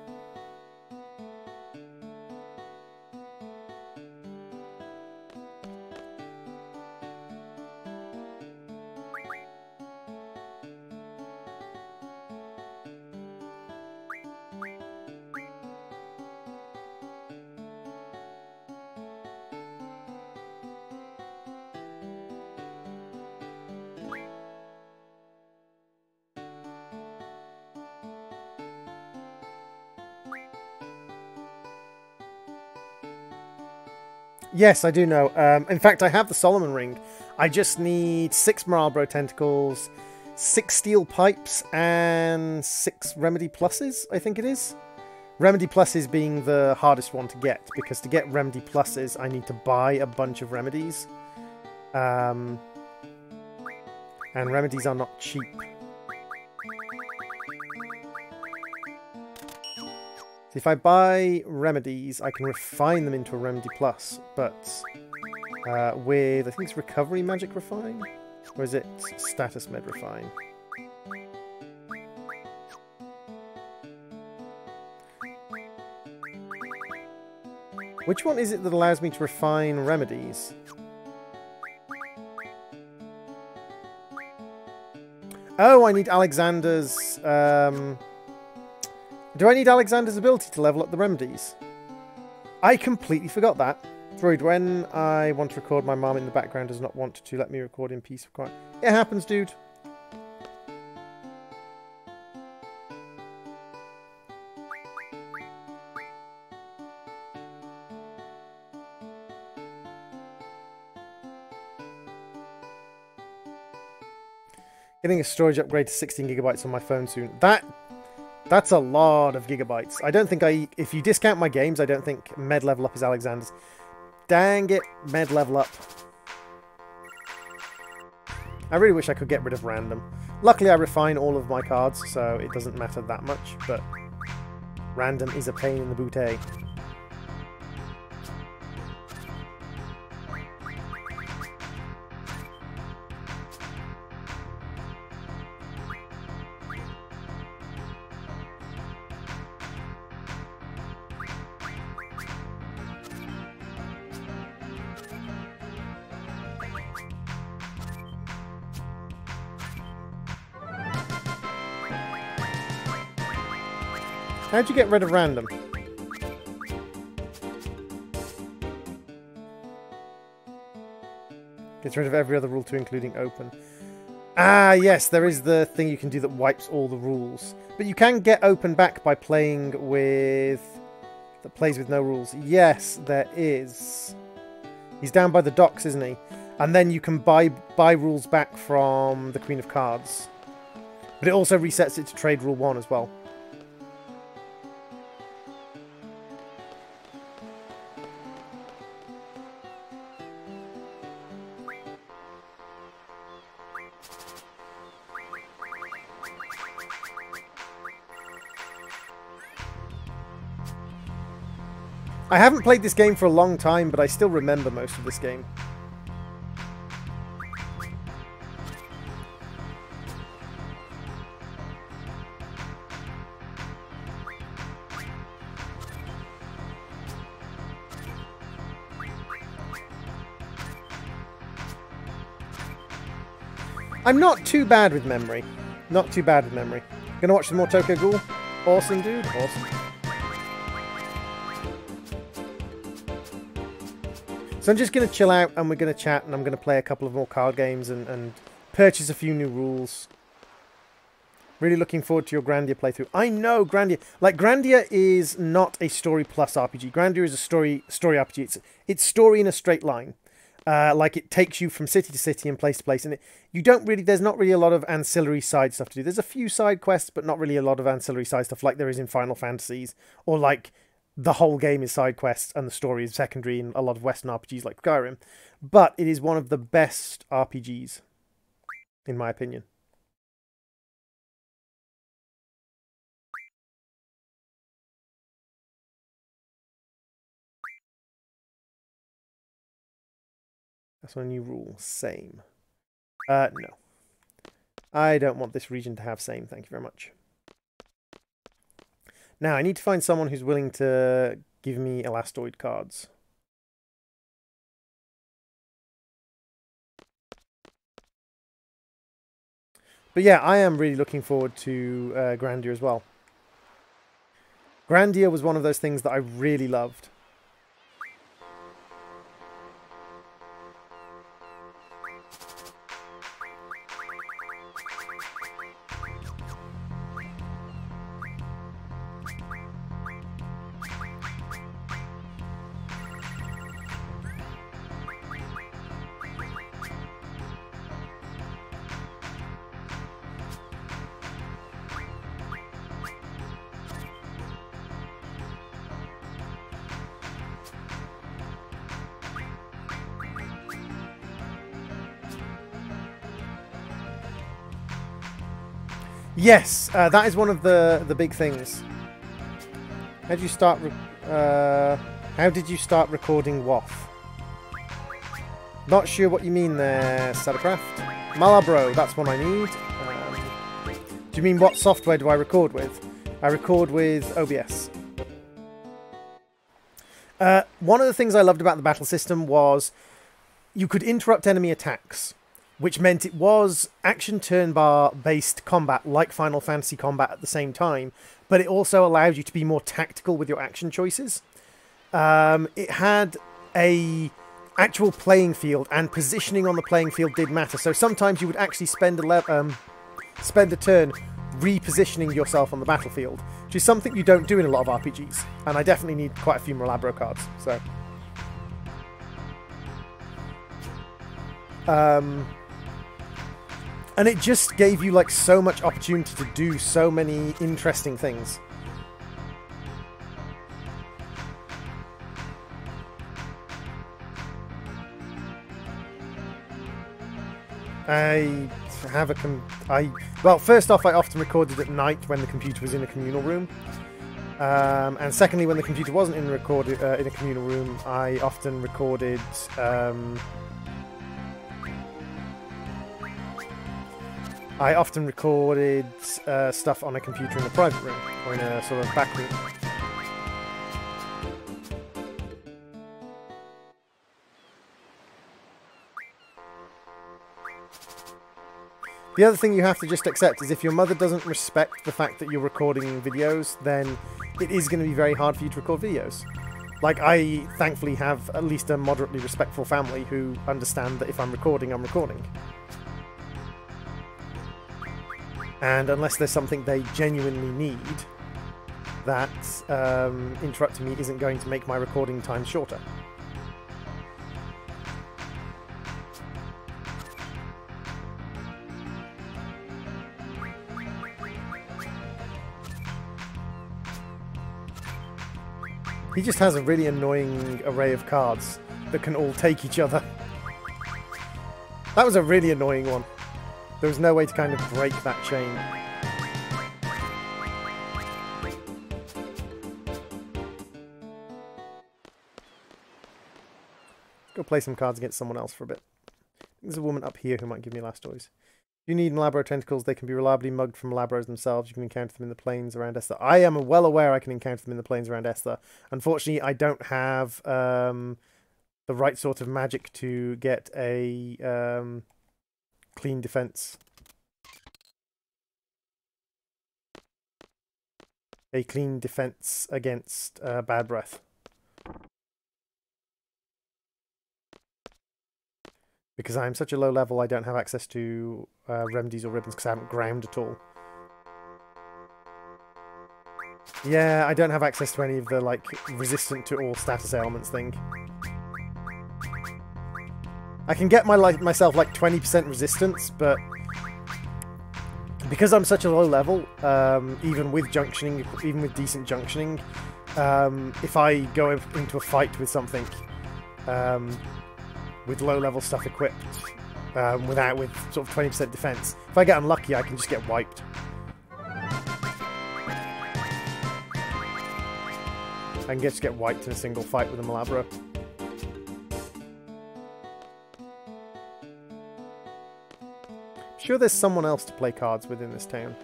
[SPEAKER 1] Yes, I do know. In fact, I have the Solomon Ring. I just need 6 Marlboro Tentacles, 6 Steel Pipes, and 6 Remedy Pluses, I think it is. Remedy Pluses being the hardest one to get, because to get Remedy Pluses, I need to buy a bunch of remedies. And remedies are not cheap. If I buy remedies, I can refine them into a remedy plus, but with, I think it's Recovery Magic Refine? Or is it Status Med Refine? Which one is it that allows me to refine remedies? Oh, I need Alexander's... Do I need Alexander's ability to level up the remedies? I completely forgot that. Droid, when I want to record, my mom in the background does not want to let me record in peace of quiet. It happens, dude. Getting a storage upgrade to 16 gigabytes on my phone soon. That's a lot of gigabytes. I don't think if you discount my games, I don't think med level up is Alexander's. Dang it, med level up. I really wish I could get rid of random. Luckily, I refine all of my cards, so it doesn't matter that much, but random is a pain in the bootay. How'd you get rid of random? Gets rid of every other rule too, including open. Ah, yes, there is the thing you can do that wipes all the rules. But you can get open back by playing with... that plays with no rules. Yes, there is. He's down by the docks, isn't he? And then you can buy rules back from the Queen of Cards. But it also resets it to trade rule 1 as well. I haven't played this game for a long time, but I still remember most of this game. I'm not too bad with memory. Not too bad with memory. Gonna watch some more Tokyo Ghoul? Awesome, dude. Awesome. So I'm just going to chill out and we're going to chat and I'm going to play a couple of more card games and purchase a few new rules. Really looking forward to your Grandia playthrough. I know Grandia. Like, Grandia is not a story plus RPG. Grandia is a story RPG. It's story in a straight line. Like, it takes you from city to city and place to place. And there's not really a lot of ancillary side stuff to do. There's a few side quests, but not really a lot of ancillary side stuff like there is in Final Fantasies. Or like... the whole game is side quests and the story is secondary in a lot of Western RPGs like Skyrim. But it is one of the best RPGs, in my opinion. That's one new rule. Same. No. I don't want this region to have same. Thank you very much. Now, I need to find someone who's willing to give me Elastoid cards. But yeah, I am really looking forward to Grandia as well. Grandia was one of those things that I really loved. Yes, that is one of the big things. How did you start? How did you start recording WAF? Not sure what you mean there, Sattercraft. Malabro, that's one I need. Do you mean what software do I record with? I record with OBS. One of the things I loved about the battle system was you could interrupt enemy attacks, which meant it was action turn bar based combat like Final Fantasy combat at the same time, but it also allowed you to be more tactical with your action choices. It had a actual playing field, and positioning on the playing field did matter. So sometimes you would actually spend a turn repositioning yourself on the battlefield, which is something you don't do in a lot of RPGs. And I definitely need quite a few more Labro cards. So, And it just gave you like so much opportunity to do so many interesting things. Well, first off, I often recorded at night when the computer was in a communal room. And secondly, when the computer wasn't in a communal room, I often recorded stuff on a computer in a private room, or in a sort of back room. The other thing you have to just accept is if your mother doesn't respect the fact that you're recording videos, then it is going to be very hard for you to record videos. Like, I thankfully have at least a moderately respectful family who understand that if I'm recording, I'm recording. And unless there's something they genuinely need, that interrupting me isn't going to make my recording time shorter. He just has a really annoying array of cards that can all take each other. That was a really annoying one. There was no way to kind of break that chain. Go play some cards against someone else for a bit. There's a woman up here who might give me last stories. If you need Malabro tentacles, they can be reliably mugged from Malabros themselves. You can encounter them in the plains around Esther. I am well aware I can encounter them in the plains around Esther. Unfortunately, I don't have the right sort of magic to get a clean defense. A clean defense against bad breath. Because I'm such a low level, I don't have access to remedies or ribbons because I haven't ground at all. Yeah, I don't have access to any of the, like, resistant to all status ailments thing. I can get myself, like, 20% resistance, but because I'm such a low level, even with junctioning, even with decent junctioning, if I go into a fight with something, with low-level stuff equipped, with sort of 20% defense. If I get unlucky, I can just get wiped. I can just get wiped in a single fight with a Malabro. I'm sure there's someone else to play cards with in this town.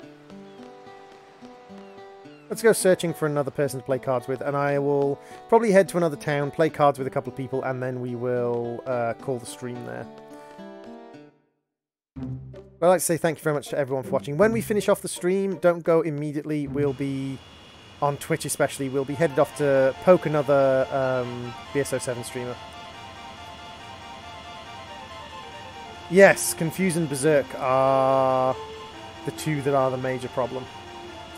[SPEAKER 1] Let's go searching for another person to play cards with, and I will probably head to another town, play cards with a couple of people, and then we will call the stream there. I'd like to say thank you very much to everyone for watching. When we finish off the stream, don't go immediately. We'll be, on Twitch especially, we'll be headed off to poke another BSO7 streamer. Yes, Confuse and Berserk are the two that are the major problem.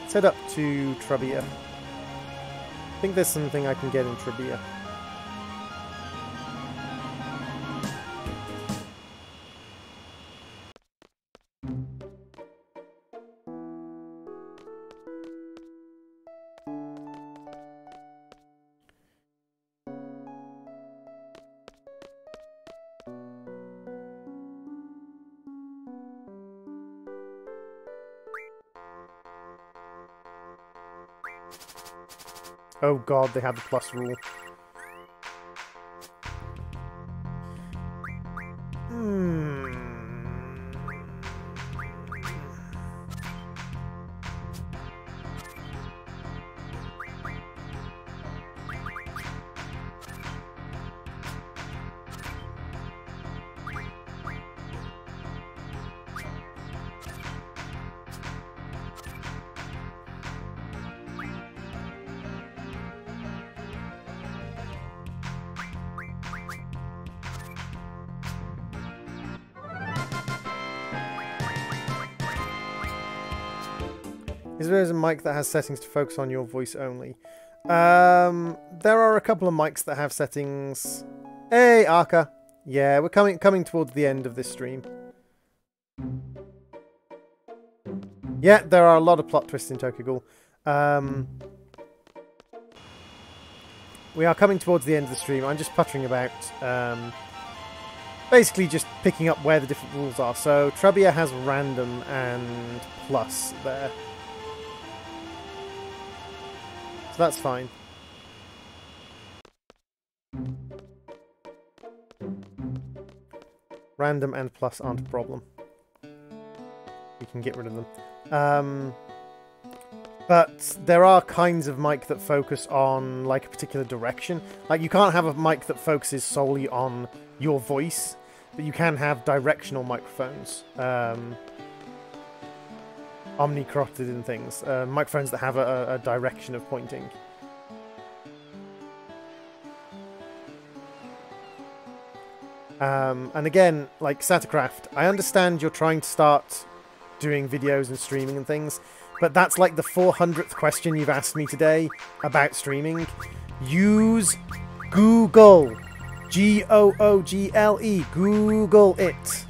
[SPEAKER 1] Let's head up to Trubia. I think there's something I can get in Trubia. Oh god, they have the plus rule. Is there a mic that has settings to focus on your voice only? There are a couple of mics that have settings. Hey, Arca. Yeah, we're coming towards the end of this stream. Yeah, there are a lot of plot twists in Tokyo Ghoul. We are coming towards the end of the stream. I'm just puttering about. Basically just picking up where the different rules are. So Trebia has random and plus there. So that's fine. Random and plus aren't a problem. We can get rid of them. But there are kinds of mic that focus on like a particular direction. Like you can't have a mic that focuses solely on your voice, but you can have directional microphones. Omnicarotid and things. Microphones that have a direction of pointing. And again, like Satacraft, I understand you're trying to start doing videos and streaming and things, but that's like the 400th question you've asked me today about streaming. Use Google. Google. Google it.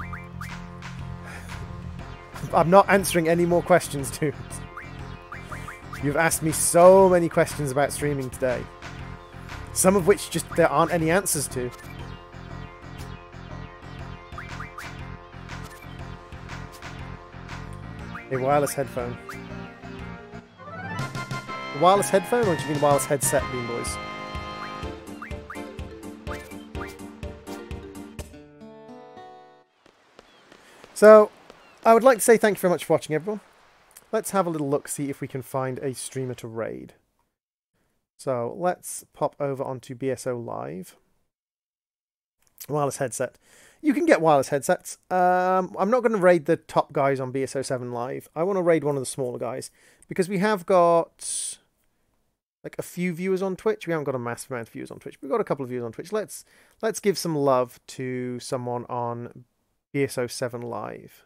[SPEAKER 1] I'm not answering any more questions, dude. You've asked me so many questions about streaming today. Some of which just there aren't any answers to. A wireless headphone. A wireless headphone, or do you mean wireless headset, Bean Boys? So, I would like to say thank you very much for watching, everyone. Let's have a little look, see if we can find a streamer to raid. So, let's pop over onto BSO Live. Wireless headset. You can get wireless headsets. I'm not going to raid the top guys on BSO7 Live. I want to raid one of the smaller guys. Because we have got like a few viewers on Twitch. We haven't got a massive amount of viewers on Twitch. We've got a couple of viewers on Twitch. Let's give some love to someone on BSO7 Live.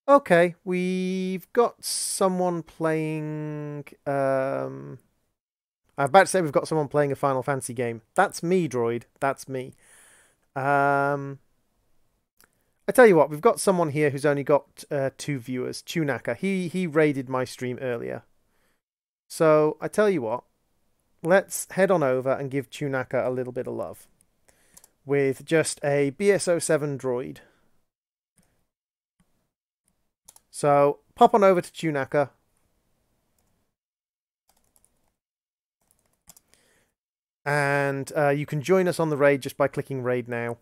[SPEAKER 1] Okay, we've got someone playing... I'm about to say we've got someone playing a Final Fantasy game. That's me, Droid. That's me. I tell you what, we've got someone here who's only got 2 viewers. Tunaka. He raided my stream earlier. So, I tell you what. Let's head on over and give Tunaka a little bit of love. With just a BSO7 droid. So, pop on over to Tunaka. And you can join us on the raid just by clicking raid now.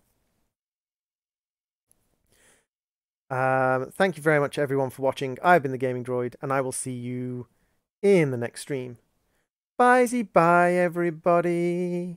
[SPEAKER 1] Thank you very much, everyone, for watching. I've been the Gaming Droid, and I will see you in the next stream. Bye-zy-bye, everybody.